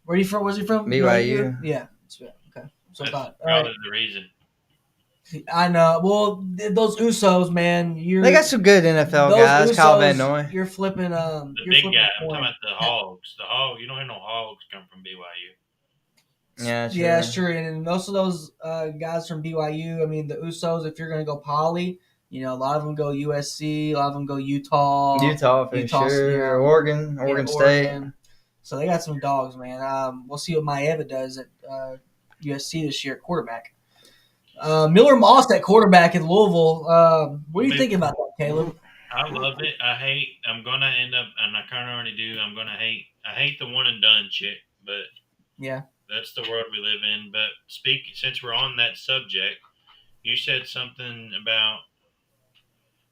Where you from? Was he from? BYU. Yeah. Okay. So I That's thought. All probably right. the reason. I know. Well, those Usos, man. They got some good NFL those guys. Kyle Usos, Van Noy. You're flipping. The You're big flipping guy. a I'm coin. talking about the Hogs. The Hog. You don't have no Hogs come from BYU. Yeah, sure. Yeah, sure. And most of those guys from BYU, I mean, the Usos, if you're going to go poly, A lot of them go USC. A lot of them go Utah. Utah for sure. Yeah. Oregon State. Oregon. So they got some dogs, man. We'll see what Maeva does at USC this year at quarterback. Miller Moss at quarterback in Louisville. What are you thinking about that, Caleb? I love it. I'm gonna end up, and I kind of already do. I hate the one and done shit, but yeah, that's the world we live in. But since we're on that subject, you said something about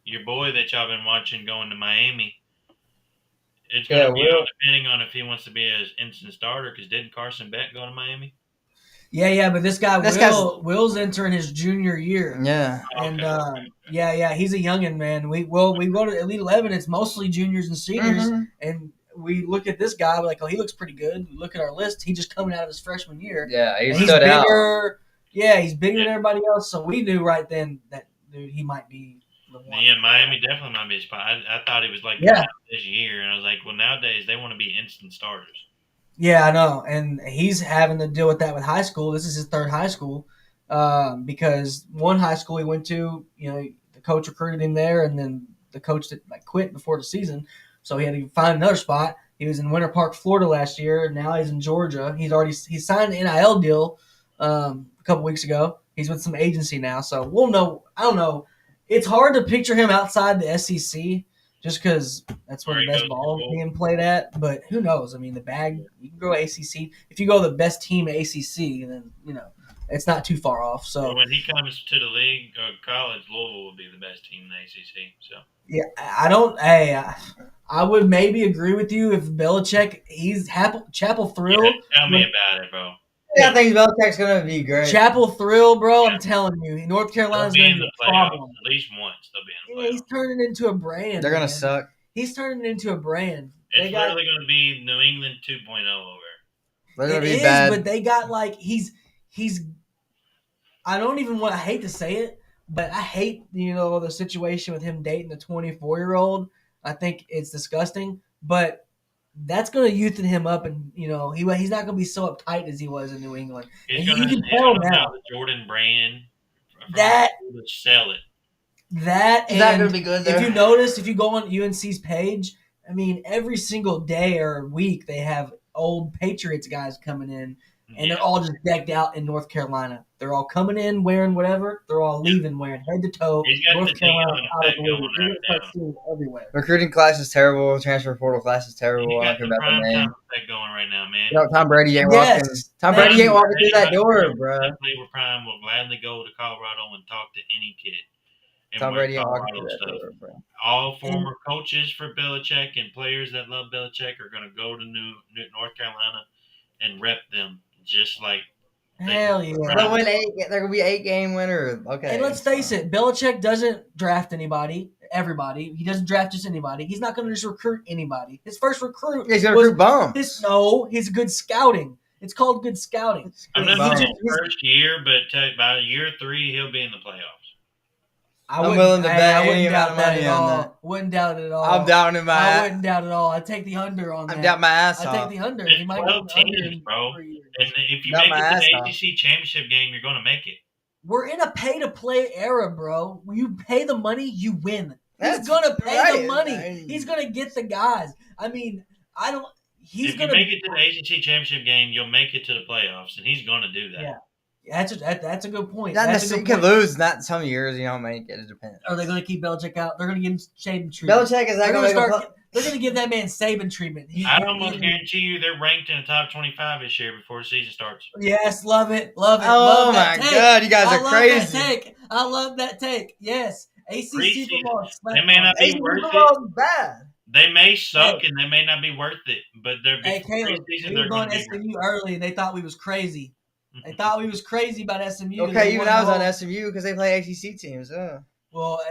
your boy that y'all been watching going to Miami. It's gonna be depending on if he wants to be an instant starter. Because didn't Carson Beck go to Miami? Yeah, but this guy Will's entering his junior year. Yeah, and he's a youngin', man. We go to Elite 11. It's mostly juniors and seniors, and we look at this guy, we're like, oh, he looks pretty good. We look at our list. He's just coming out of his freshman year. Yeah, he's stood bigger. out. Yeah, he's bigger than everybody else. So we knew right then that he might be the one. Yeah, Miami definitely might be a spot. I thought he was like this year, and I was like, well, nowadays they want to be instant starters. Yeah, I know, and he's having to deal with that with high school. This is his third high school because one high school he went to, the coach recruited him there, and then the coach quit before the season, so he had to find another spot. He was in Winter Park, Florida last year. Now he's in Georgia. He signed an NIL deal a couple weeks ago. He's with some agency now, so we'll know. I don't know. It's hard to picture him outside the SEC. Just because that's where the best ball is being played at. But who knows? I mean, the bag, you can go ACC. If you go the best team at ACC, then, it's not too far off. So when he comes to the league or college, Louisville will be the best team in the ACC. So yeah, I would maybe agree with you if Belichick, he's Chapel Thrill. Yeah, tell me about it, bro. Yeah, I think Belichick's going to be great. Chapel Thrill, bro, I'm telling you. North Carolina's going to be a problem. At least once they'll be in the playoffs. He's turning into a brand. They're going to suck. He's turning into a brand. It's literally going to be New England 2.0 over. They're going to be bad. But they got he's I don't even want. I hate to say it, but I hate the situation with him dating the 24-year-old. I think it's disgusting, but that's going to youthen him up, and he's not going to be so uptight as he was in New England. He's going to tell now the Jordan brand that sell it. That is not going to be good. If you notice, if you go on UNC's page, I mean, every single day or week they have old Patriots guys coming in, and they're all just decked out in North Carolina. They're all coming in wearing whatever. They're all leaving wearing head to toe. North Carolina everywhere. Recruiting class is terrible. Transfer portal class is terrible. I don't care about the name. Going right now, man. Tom Brady ain't walking. Tom Brady ain't walking through that door, bro. Labor Prime will gladly go to Colorado and talk to any kid. Tom Brady ain't walking through that door, bro. All former coaches for Belichick and players that love Belichick are going to go to North Carolina and rep them just like. Hell yeah! They'll win 8. They're gonna be 8-game winner. Okay. And let's face it, Belichick doesn't draft everybody. He doesn't draft just anybody. He's not gonna just recruit anybody. His first recruit, he's gonna recruit bums. He's good scouting. It's called good scouting. I'm not saying his first year, but by year 3, he'll be in the playoffs. I'm willing to bet any amount of money on that. Wouldn't doubt it at all. I'm doubting my ass. I wouldn't doubt it at all. I'd take the under on that. I'm doubting my ass off. I'd take the under. It's 12 teams, bro. And if you make it to the ACC championship game, you're going to make it. We're in a pay-to-play era, bro. You pay the money, you win. He's going to pay the money. He's going to get the guys. I mean, If you make it to the ACC championship game, you'll make it to the playoffs, and he's going to do that. Yeah. That's a good point. You can lose. Not some years you don't make it. It depends. Are they going to keep Belichick out? They're going to give him Saban treatment. Belichick is not going to They're going to give that man Saban treatment. I almost guarantee you they're ranked in the top 25 this year before the season starts. Yes, love it. Oh, love my God, you guys are crazy. I love that take. Yes. ACC football. They may not be worth it. Bad. They may suck and they may not be worth it, but they're Caleb, we were going SMU early and they thought we was crazy. They thought we was crazy about SMU. Okay, even I was on SMU because they play ACC teams. Well,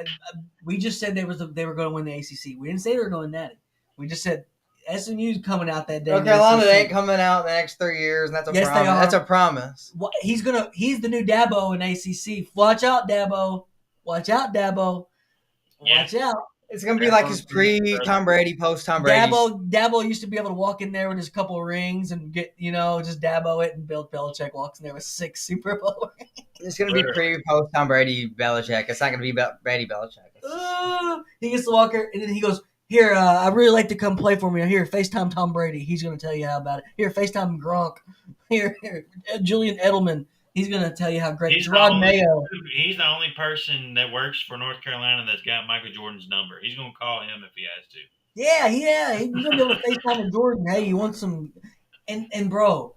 we just said they were going to win the ACC. We didn't say they were going natty. We just said SMU's coming out that day. North Carolina ain't coming out in the next 3 years, and that's a promise. They are. That's a promise. He's the new Dabo in ACC. Watch out, Dabo. Watch out, Dabo. Watch out. It's gonna be like his pre-Tom Brady, post-Tom Brady. Dabo used to be able to walk in there with his couple of rings and get, just Dabo it, and Bill Belichick walks in there with 6 Super Bowl rings. It's gonna be post-Tom Brady, Belichick. It's not gonna be Brady, Belichick. He gets to walk her, and then he goes, "Here, I really like to come play for me. Here, FaceTime Tom Brady. He's gonna tell you how about it. Here, FaceTime Gronk. Here, Julian Edelman. He's gonna tell you how great. He's Rod Mayo. He's the only person that works for North Carolina that's got Michael Jordan's number. He's gonna call him if he has to. Yeah. He's gonna be able to FaceTime with Jordan. Hey, you want some? And bro,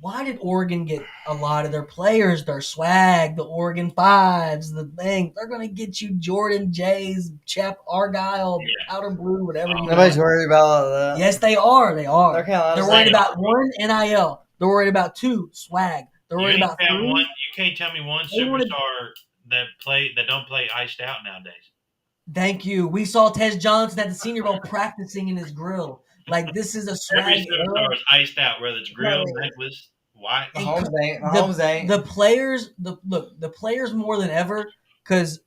why did Oregon get a lot of their players, their swag, the Oregon Fives, the thing? They're gonna get you Jordan J's, Chap Argyle, Powder Blue, whatever. Nobody's worried about that. Yes, they are. They are. They're worried about 1 NIL. They're worried about 2 swag. They're worried about 3. You can't tell me one superstar that don't play iced out nowadays. Thank you. We saw Tez Johnson at the Senior Bowl practicing in his grill. Like, this is a swag. Every superstar is iced out, whether it's grill, necklace, white. Mahomes ain't. The players, the players more than ever. Because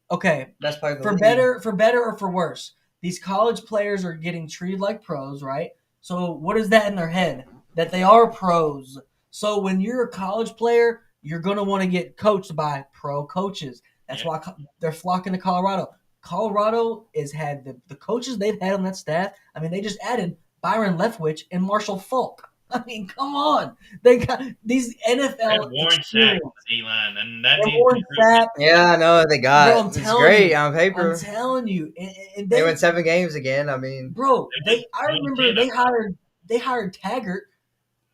that's for better or for worse, these college players are getting treated like pros, right? So what is that in their head? That they are pros. So when you're a college player, you're going to want to get coached by pro coaches. That's why they're flocking to Colorado. Colorado has had the coaches they've had on that staff. I mean, they just added Byron Leftwich and Marshall Falk. I mean, come on. They got these NFL Warren Sapp on the D-line. And that Warren Sapp. Yeah, I know they got. It's great on paper. I'm telling you. And they won 7 games again. I mean. Bro, I remember they hired Taggart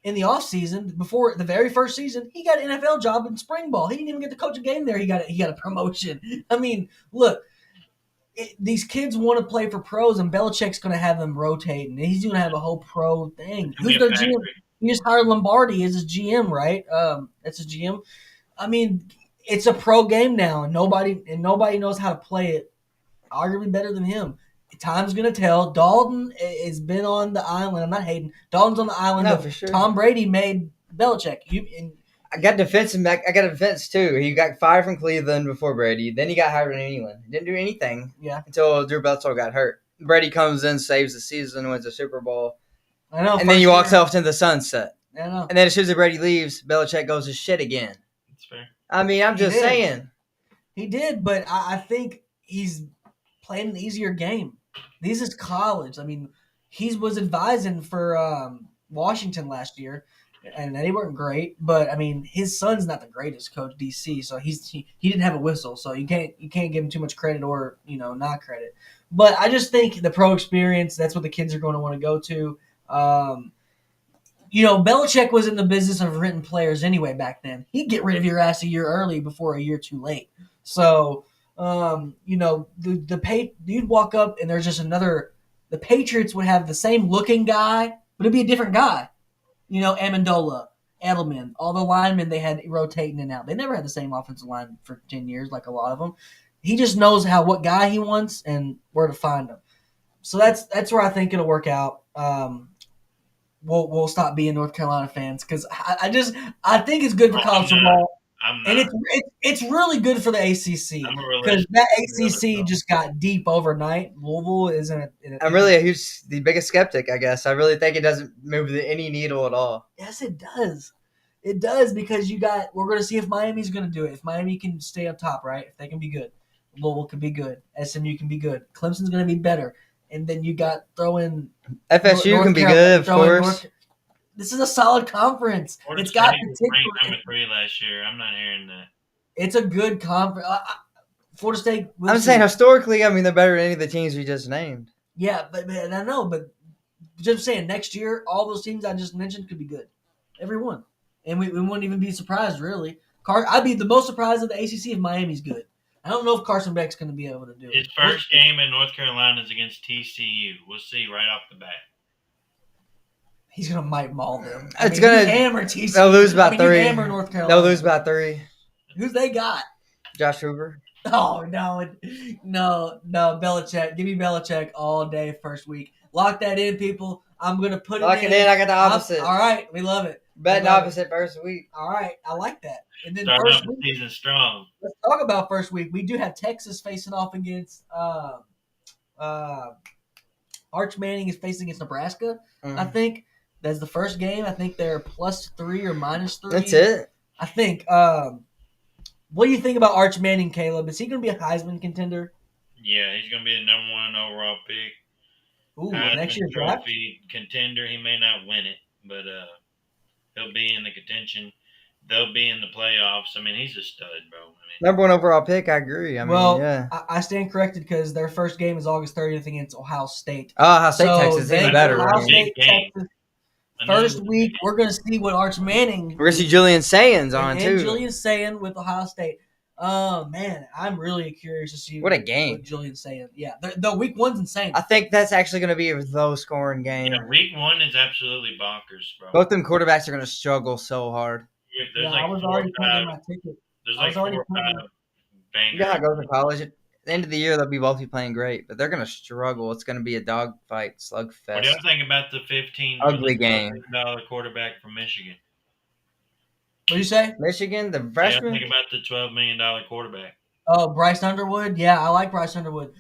in the offseason before the very first season. He got an NFL job in spring ball. He didn't even get to coach a game there. He got a promotion. I mean, look, these kids want to play for pros, and Belichick's going to have them rotating. He's going to have a whole pro thing. Who's their GM? He just hired Lombardi as his GM, right? That's his GM. I mean, it's a pro game now, and nobody knows how to play it arguably better than him. Time's going to tell. Dalton has been on the island. I'm not hating. Dalton's on the island. No, for sure. Tom Brady made Belichick. I got defense I got a defense too. He got fired from Cleveland before Brady. Then he got hired in England. He didn't do anything until Drew Bledsoe got hurt. Brady comes in, saves the season, wins the Super Bowl. I know. And then he walks off into the sunset. I know. And then as soon as Brady leaves, Belichick goes to shit again. That's fair. I mean, I'm just saying. He did, but I think he's playing an easier game. This is college. I mean, he was advising for Washington last year, and they weren't great. But I mean, his son's not the greatest coach, DC. So he didn't have a whistle, so you can't give him too much credit or not credit. But I just think the pro experience, that's what the kids are going to want to go to. Belichick was in the business of renting players anyway back then. He'd get rid of your ass a year early before a year too late. So. You'd walk up and there's just the Patriots would have the same looking guy, but it'd be a different guy. Amendola, Edelman, all the linemen they had rotating in and out. They never had the same offensive line for 10 years like a lot of them. He just knows what guy he wants and where to find him. So that's where I think it'll work out. We'll stop being North Carolina fans because I think it's good for college football. And it's really good for the ACC because that ACC just got deep overnight. Louisville isn't. I'm really the biggest skeptic, I guess. I really think it doesn't move any needle at all. Yes, it does. It does because we're going to see if Miami's going to do it. If Miami can stay up top, right? If they can be good, Louisville can be good. SMU can be good. Clemson's going to be better. And then you got FSU can be good, of course. This is a solid conference. It's got ranked number 3 last year. I'm not hearing that. It's a good conference. Florida State. I'm saying historically, I mean, they're better than any of the teams we just named. Yeah, but I know, but just saying, next year, all those teams I just mentioned could be good, every one, and we wouldn't even be surprised really. I'd be the most surprised at the ACC if Miami's good. I don't know if Carson Beck's going to be able to do it. His first game in North Carolina is against TCU. We'll see right off the bat. He's gonna might maul them. It's gonna hammer TCU. They'll lose about 3. Hammer North Carolina. They'll lose about 3. Who's they got? Josh Hoover. Oh no, Belichick. Give me Belichick all day first week. Lock that in, people. I'm gonna put Lock it in. I got the opposite. All right, we love it. Betting opposite first week. All right, I like that. And then Start first off week, the season strong. let's talk about first week. We do have Texas facing off against Arch Manning is facing against Nebraska. Mm. I think that's the first game. I think they're +3 or -3. That's it. I think. What do you think about Arch Manning, Caleb? Is he going to be a Heisman contender? Yeah, he's going to be the number 1 overall pick. Ooh, Heisman next year's draft. Trophy contender. He may not win it, but he'll be in the contention. They'll be in the playoffs. I mean, he's a stud, bro. I mean, Number 1 overall pick. I agree. Yeah. I stand corrected because their first game is August 30th against Ohio State. Oh, Ohio State, So Texas. they- Even better. Ohio I mean. State, Big game. Texas. another First big week, game. we're going to see what Arch Manning. We're going to see Julian Sayans on, and too. Julian Sayin with Ohio State. Oh, man, I'm really curious to see What a game. what Julian Sayin. Yeah, the week one's insane. I think that's actually going to be a low-scoring game. Yeah, week 1 is absolutely bonkers, bro. Both them quarterbacks are going to struggle so hard. There's Yeah, like I was 4 already or putting in 5. my ticket. There's I like was 4 already or putting 5 bangers. You know how it goes in college. At the end of the year, they'll both be playing great, but they're going to struggle. It's going to be a dogfight, slugfest. What do y'all think about the 15 Ugly game. $12 million quarterback from Michigan? What do you say? Michigan, the What do freshman. y'all think about the $12 million quarterback? Oh, Bryce Underwood. Yeah, I like Bryce Underwood.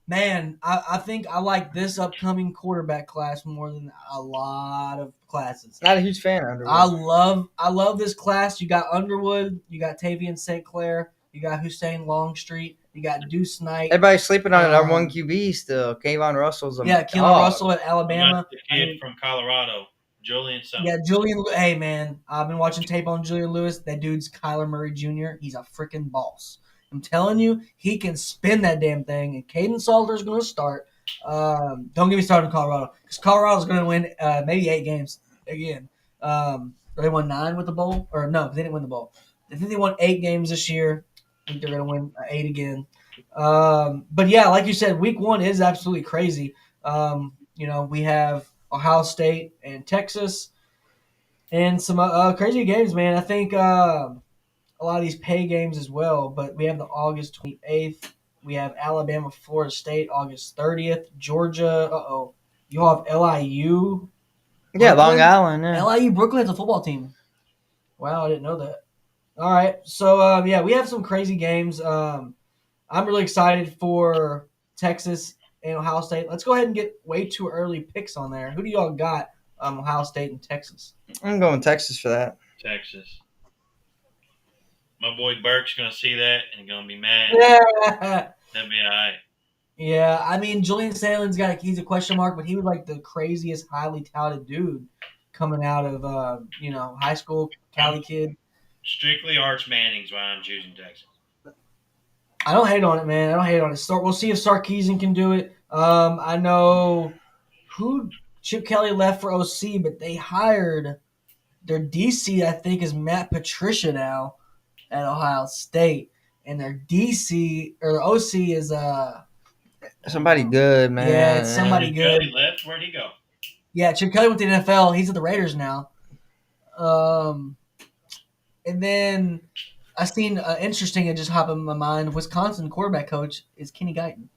Man, I think I like this upcoming quarterback class more than a lot of classes. Not a huge fan of Underwood. I love this class. You got Underwood, you got Tavian St. Clair, you got Hussein Longstreet, you got Deuce Knight. Everybody's sleeping on number 1 QB still. Kayvon Russell's a Keelan dog. Russell at What Alabama. about the kid from Colorado, Julian something? Yeah, Julian. Hey, man, I've been watching tape on Julian Lewis. That dude's Kyler Murray Jr. He's a freaking boss. I'm telling you, he can spin that damn thing. And Caden Salter's going to start. Don't get me started in Colorado because Colorado's going to win maybe 8 games again. Or they won 9 with the bowl, or no, they didn't win the bowl. I think they won 8 games this year. I think they're going to win 8 again. But yeah, like you said, week 1 is absolutely crazy. We have Ohio State and Texas, and some crazy games, man. I think a lot of these pay games as well, but we have the August 28th. We have Alabama, Florida State, August 30th. Georgia, you all have LIU. Yeah, Brooklyn? Long Island. Yeah. LIU Brooklyn has a football team. Wow, I didn't know that. All right, so we have some crazy games. I'm really excited for Texas and Ohio State. Let's go ahead and get way too early picks on there. Who do y'all got? Ohio State and Texas. I'm going Texas for that. Texas. My boy Burke's going to see that and going to be mad. Yeah. That'll be all right. Yeah, I mean, Julian Salen's he's a question mark, but he was like the craziest, highly touted dude coming out of, high school, Cali kid. Strictly Arch Manning's why I'm choosing Texas. I don't hate on it, man. I don't hate on it. We'll see if Sarkisian can do it. I know Chip Kelly left for OC, but they hired their DC, I think, is Matt Patricia now at Ohio State. And their DC, or their OC is Somebody good, man. Yeah, it's somebody good. He left. Where'd he go? Yeah, Chip Kelly went to the NFL. He's at the Raiders now. And then I seen interesting. It just hopped in my mind. Wisconsin quarterback coach is Kenny Guyton.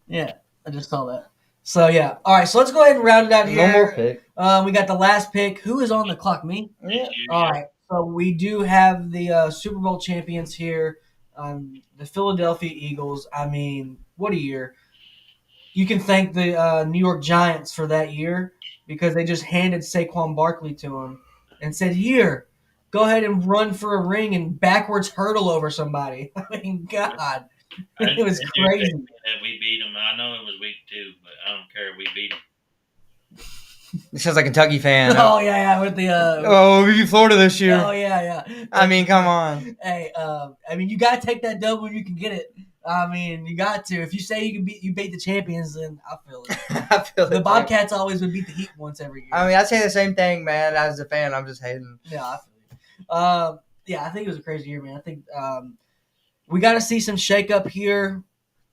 Yeah, I just saw that. So yeah, all right. So let's go ahead and round it out here. One more pick. We got the last pick. Who is on the clock? Me. Yeah. All right. So we do have the Super Bowl champions here, the Philadelphia Eagles. I mean, what a year! You can thank the New York Giants for that year because they just handed Saquon Barkley to him and said, "Here, go ahead and run for a ring and backwards hurdle over somebody." I mean, God, it was crazy. That we beat them. I know it was week 2, but I don't care. We beat them. This sounds like a Kentucky fan. Oh yeah, with the we beat Florida this year. Oh yeah. I mean, come on. Hey, you gotta take that dub when you can get it. I mean, you got to. If you say you beat the champions, then I feel it. I feel The Bobcats always would beat the Heat once every year. I mean, I say the same thing, man. As a fan, I'm just hating. Yeah, I feel it. Yeah, I think it was a crazy year, man. I think we got to see some shakeup here.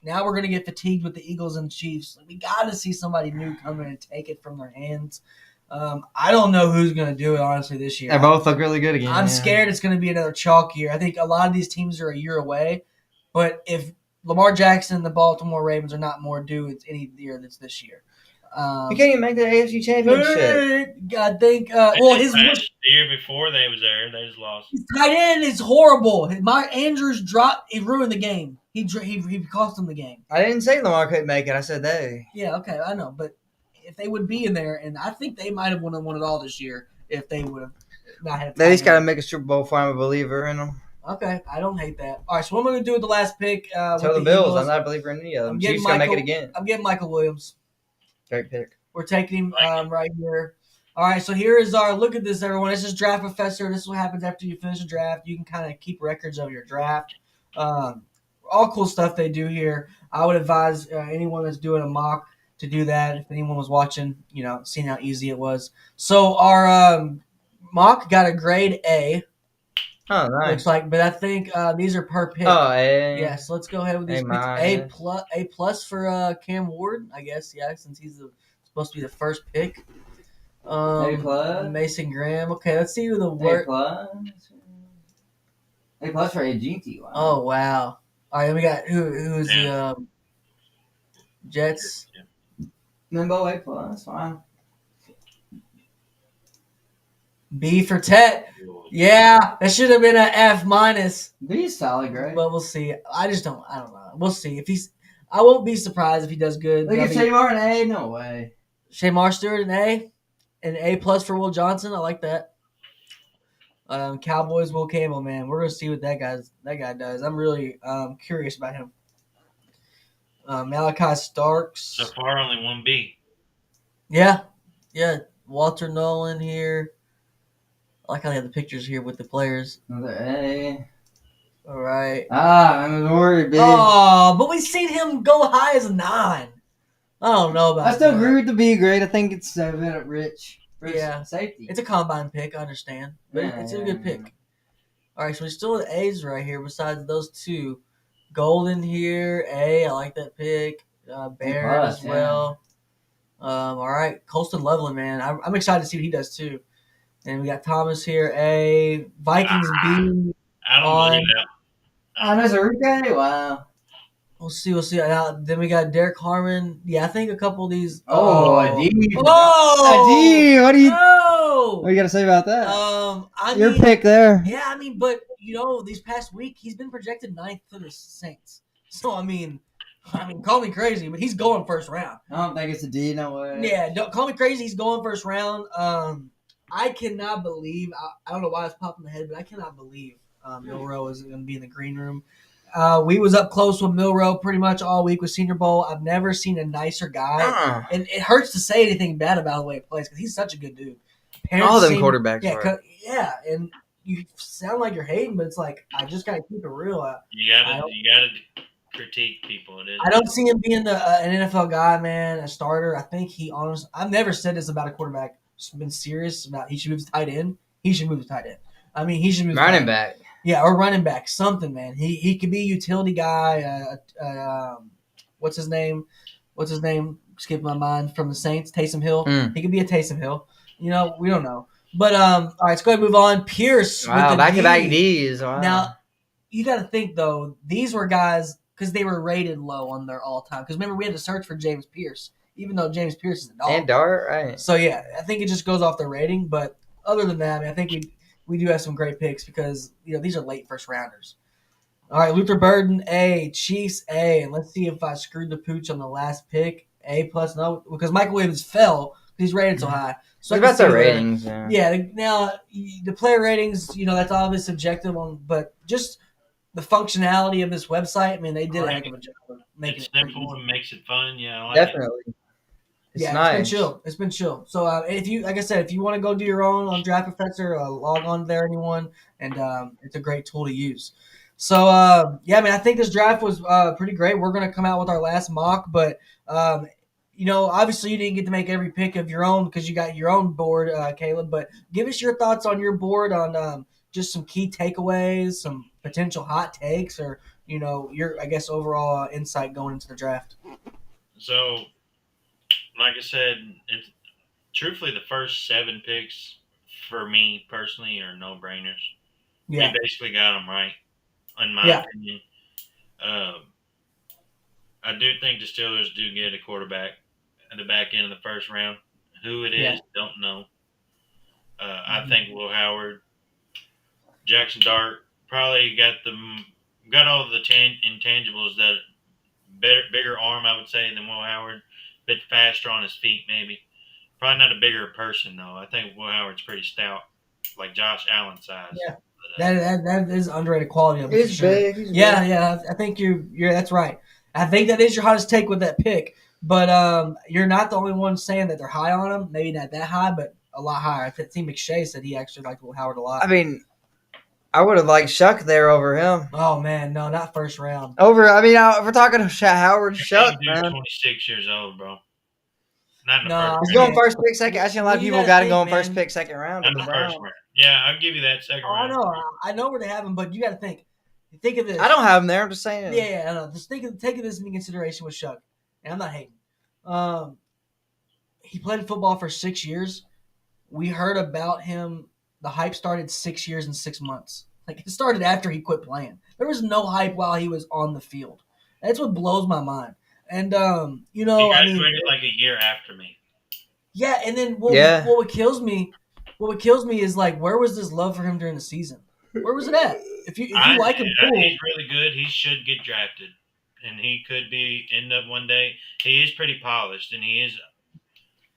Now we're gonna get fatigued with the Eagles and Chiefs. We got to see somebody new come in and take it from their hands. I don't know who's gonna do it honestly this year. They both look really good again. I'm scared it's gonna be another chalk year. I think a lot of these teams are a year away, but if Lamar Jackson and the Baltimore Ravens are not more due, it's any year that's this year. He can't even make the AFC Championship. I think. They Well, did his last year before they was there, they just lost. tight end is horrible. My Andrews dropped. He ruined the game. He cost him the game. I didn't say Lamar couldn't make it. I said they. Yeah, okay, I know, but if they would be in there, and I think they might have won it all this year if they would have not had. They just got to make a Super Bowl for I'm a believer in them. Okay, I don't hate that. All right, so what I'm going to do with the last pick. Tell the with Bills, Eagles, I'm not a believer in any of them. I'm Chiefs getting gonna make Michael- it again. I'm getting Michael Williams. Great pick. We're taking him right here. All right, so here is our look at this, everyone. This is Draft Professor. This is what happens after you finish a draft. You can kind of keep records of your draft. All cool stuff they do here. I would advise anyone that's doing a mock to do that. If anyone was watching, seeing how easy it was. So our mock got a grade A. Oh, nice. Looks like, but I think these are per pick. Oh, A. Yeah, so let's go ahead with these A picks. minus. A plus for Cam Ward, I guess. Yeah, since he's supposed to be the first pick. A plus. Mason Graham. Okay, let's see who the A work. plus. A plus for AGT. Wow. Oh wow! All right, we got who's the Jets. Limbo A plus. Wow. B for Tet. Yeah, that should have been an F minus. B's solid, great. But we'll see. I don't know. We'll see if he's. I won't be surprised if he does good. Look at Shamar an A. No way. Shamar Stewart an A plus for Will Johnson. I like that. Cowboys Will Campbell, man, we're gonna see what that guy does. I'm really curious about him. Malachi Starks. So far, only one B. Yeah. Walter Nolan here. I like how they have the pictures here with the players. Another A. All right. I'm worried, big. Oh, but we've seen him go high as a 9. I don't know about. I still that. agree with the B grade. I think it's 7 at Rich. For Yeah. safety. It's a combine pick, I understand, but it's a good pick. All right, so we still have A's right here. Besides those two, Golden here, A. I like that pick. Barrett as well. All right, Colston Loveland, man, I'm excited to see what he does too. And we got Thomas here, A. Vikings B. I don't believe that. Honest Aruke? Wow. We'll see. Now, then we got Derek Harmon. Yeah, I think a couple of these. A D. Oh, A D. What do you No. got to say about that? Your pick there. Yeah, but these past week he's been projected 9th to the Saints. So I mean, call me crazy, but he's going first round. I don't think it's a D. No way. Yeah, don't call me crazy. He's going first round. I cannot believe. I don't know why it's popping in the head, but I cannot believe Milroe is going to be in the green room. We was up close with Milroe pretty much all week with Senior Bowl. I've never seen a nicer guy, and it hurts to say anything bad about the way he plays because he's such a good dude. All them quarterbacks. Yeah, and you sound like you're hating, but it's like I just gotta keep it real. You gotta critique people. I don't see him being an NFL guy, man, a starter. I think I've never said this about a quarterback. Just been serious about he should move to tight end. He should move to tight end. He should move running back. Yeah, or running back, something, man. He could be a utility guy. What's his name? Skip my mind from the Saints. Taysom Hill. He could be a Taysom Hill. We don't know. But all right, let's go ahead and move on. Pierce. Wow, back-to-back Ds. Wow. Now, you got to think though. These were guys because they were rated low on their all-time. Because remember, we had to search for James Pierce, even though James Pierce is a dog. And Dart, right? So yeah, I think it just goes off their rating. But other than that, I think we do have some great picks because these are late first rounders. All right, Luther Burden A, Chiefs A, and let's see if I screwed the pooch on the last pick. A plus no, because Michael Williams fell because he's rated so high. So about the ratings, yeah. Yeah, now the player ratings, that's obviously subjective but just the functionality of this website. They did a heck of a job of making it's it simple and makes it fun. Yeah, I like definitely. it. It's nice. It's been chill. So if you, like I said, if you want to go do your own on Draft Professor, log on there, anyone, and it's a great tool to use. So I think this draft was pretty great. We're gonna come out with our last mock, but obviously you didn't get to make every pick of your own because you got your own board, Caleb. But give us your thoughts on your board on just some key takeaways, some potential hot takes, or your overall insight going into the draft. So, like I said, it's truthfully the first 7 picks for me personally are no brainers. Yeah, we basically got them right, in my opinion. I do think the Steelers do get a quarterback. at the back end of the first round. Who it Yeah. is, don't know. I think Will Howard, Jackson Dart probably got all the intangibles that bigger arm I would say than Will Howard, bit faster on his feet maybe. Probably not a bigger person though. I think Will Howard's pretty stout, like Josh Allen size. Yeah. That is underrated quality of him. He's for sure. big. He's Yeah, big. yeah. I think you're that's right. I think that is your hottest take with that pick. But you're not the only one saying that they're high on him. Maybe not that high, but a lot higher. I think McShay said he actually liked Will Howard a lot. I mean, I would have liked Shuck there over him. Oh man, no, not first round. If we're talking Howard, Shuck, Dude's man. 26 years old, bro. Not in the No, first He's round. going first pick, second. I seen a lot of Well, you people gotta got to think, go in first man. pick, second round. Not in with the the first Browns. round. Yeah, I'll give you that second Oh, I round. know. I know where they have him, but you got to think. Think of this. I don't have him there. I'm just saying. Yeah, I know. Just take this into consideration with Shuck. And I'm not hating. He played football for 6 years. We heard about him. The hype started 6 years and 6 months. Like it started after he quit playing. There was no hype while he was on the field. That's what blows my mind. And He graduated like a year after me. Yeah, and then Yeah. what kills me is like where was this love for him during the season? Where was it at? If you like him, cool. He's really good. He should get drafted, and he could end up one day. He is pretty polished, and he is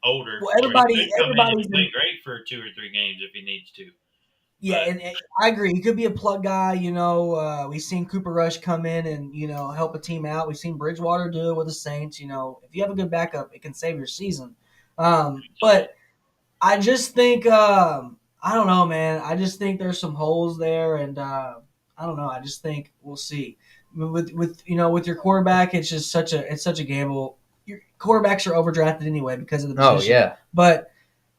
older. Well, everybody's play great for 2 or 3 games if he needs to. Yeah, and I agree. He could be a plug guy. We've seen Cooper Rush come in and help a team out. We've seen Bridgewater do it with the Saints. If you have a good backup, it can save your season. But I just think I don't know, man. I just think there's some holes there, and I don't know. I just think we'll see. With your quarterback, it's just such a gamble. Your quarterbacks are overdrafted anyway because of the position. Oh yeah. But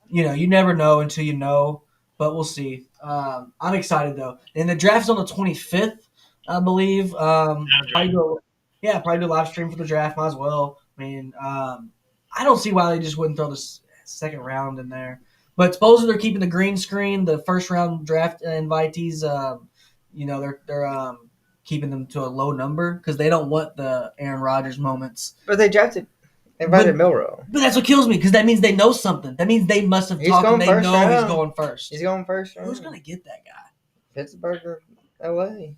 you never know until you know. But we'll see. I'm excited though, and the draft's on the 25th, I believe. Probably do a live stream for the draft. Might as well. I mean, I don't see why they just wouldn't throw the second round in there. But supposedly they're keeping the green screen, the first round draft invitees. They're keeping them to a low number because they don't want the Aaron Rodgers moments. But they invited Milroe. But that's what kills me because that means they know something. That means they must have talked and they know he's going first. He's going first round. Who's gonna get that guy? Pittsburgh or LA?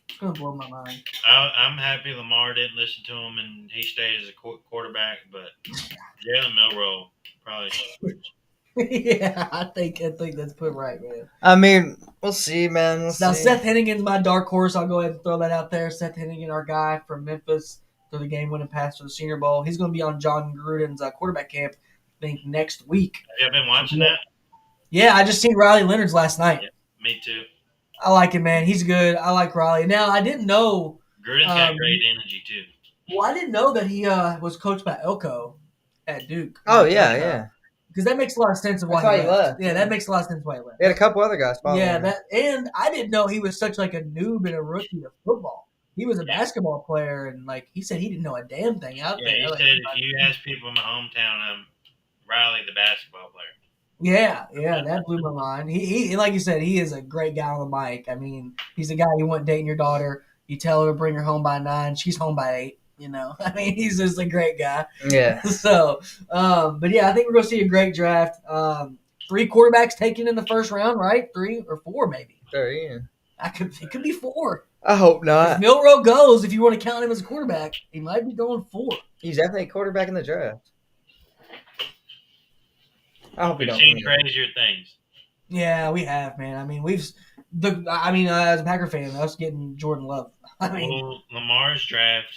It's gonna blow my mind. I'm happy Lamar didn't listen to him and he stayed as a quarterback, but Jalen Milroe probably should switch. Yeah, I think that's put right, man. I mean, we'll see, man. Now, Seth Hennigan's my dark horse. I'll go ahead and throw that out there. Seth Hennigan, our guy from Memphis, threw the game-winning pass for the Senior Bowl. He's going to be on John Gruden's quarterback camp, I think, next week. Have you been watching that? Yeah, I just seen Riley Leonard's last night. Yeah, me too. I like him, man. He's good. I like Riley. Now, I didn't know. Gruden's got great energy, too. Well, I didn't know that he was coached by Elko at Duke. Oh, yeah. Because that makes a lot of sense of why he left. Yeah, that makes a lot of sense why he left. He had a couple other guys following him. And I didn't know he was such like a noob and a rookie of football. He was a basketball player, and like he said, he didn't know a damn thing out there. Yeah, he said if you ask people in my hometown, I'm Riley, the basketball player. Yeah, that blew my mind. He like you said, he is a great guy on the mic. I mean, he's a guy you want dating your daughter. You tell her to bring her home by 9, she's home by 8. I mean, he's just a great guy. Yeah. So, but yeah, I think we're going to see a great draft. 3 quarterbacks taken in the first round, right? 3 or 4, maybe. Sure, yeah. It could be 4. I hope not. If Milroe goes, if you want to count him as a quarterback, he might be going 4. He's definitely a quarterback in the draft. I hope we don't. We've seen crazier things. Yeah, we have, man. I mean, as a Packer fan, us getting Jordan Love. Lamar's draft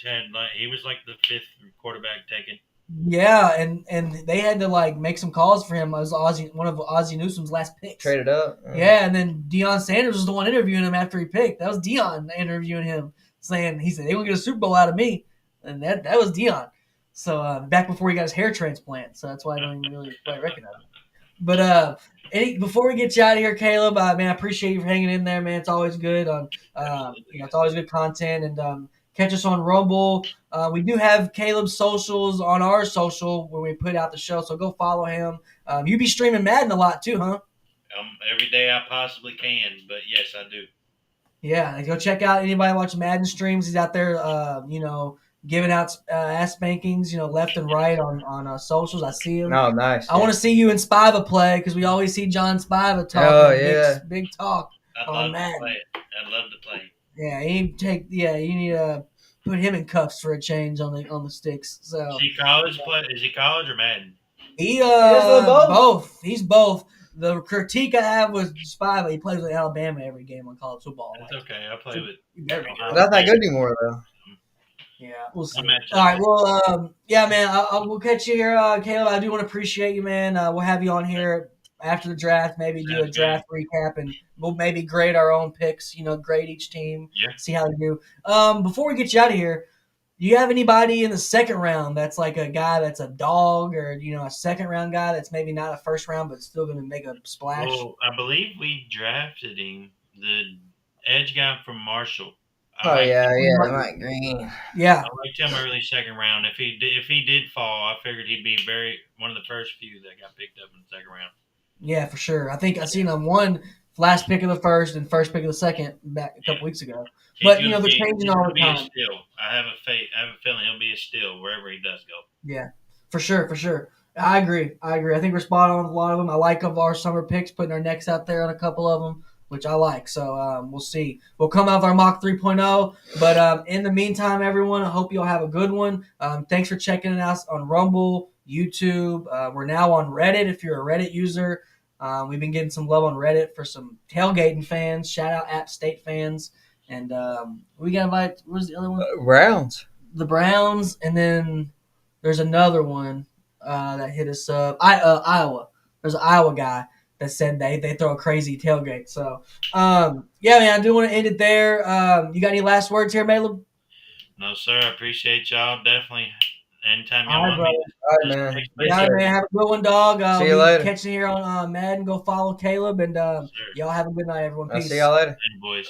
he was like the 5th quarterback taken. Yeah, and they had to make some calls for him as one of Ozzie Newsome's last picks. Traded up. Yeah, and then Deion Sanders was the one interviewing him after he picked. That was Deion interviewing him, he said they won't get a Super Bowl out of me, and that was Deion. So back before he got his hair transplant, so that's why I don't even really recognize him. But before we get you out of here, Caleb, man, I appreciate you for hanging in there, man. It's always good it's always good content, and catch us on Rumble. We do have Caleb's socials on our social when we put out the show, so go follow him. You be streaming Madden a lot too, huh? Every day I possibly can, but yes, I do. Yeah, go check out anybody watching Madden streams. He's out there, giving out ass spankings, left and right on socials. I see him. Oh, nice. I want to see you and Spiva play because we always see John Spiva talking. Oh, yeah. Big talk on Madden. I'd love to play. Yeah, you need to put him in cuffs for a change on the sticks. So Is he college play? Is he college or Madden? he both? both. He's both. The critique I have was Spiva. He plays with Alabama every game on college football. That's okay. I play with. Very good. Not that good anymore, though. Yeah, we'll see. I'm at- All right, well, yeah, man, we'll catch you here, Caleb. I do want to appreciate you, man. We'll have you on here after the draft, maybe do a draft recap, and we'll maybe grade our own picks. Grade each team, see how they do. Before we get you out of here, do you have anybody in the second round that's like a guy that's a dog, or a second round guy that's maybe not a first round but still going to make a splash? Well, I believe we drafted him, the edge guy from Marshall. Mike Green. Yeah, I liked him early second round. If he did fall, I figured he'd be one of the first few that got picked up in the second round. Yeah, for sure. I think I seen him one last pick of the first and first pick of the second back a couple weeks ago. But they're changing all the time. I have a feeling he'll be a steal wherever he does go. Yeah, for sure. I agree. I think we're spot on with a lot of them. I like of our summer picks, putting our necks out there on a couple of them, which I like. So we'll see. We'll come out with our mock 3.0. But in the meantime, everyone, I hope you all have a good one. Thanks for checking it out on Rumble, YouTube. We're now on Reddit if you're a Reddit user. We've been getting some love on Reddit for some tailgating fans. Shout out App State fans. And we got to invite, what was the other one? Browns. The Browns. And then there's another one that hit us up. Iowa. There's an Iowa guy that said they throw a crazy tailgate. So, yeah, man, I do want to end it there. You got any last words here, Maleb? No, sir. I appreciate y'all. Definitely. Anytime y'all All right, want me. All right, man. Yeah, man. Have a good one, dog. See you later. Catching you here on Madden. Go follow Caleb. And y'all have a good night, everyone. I'll Peace. see y'all later. And boys.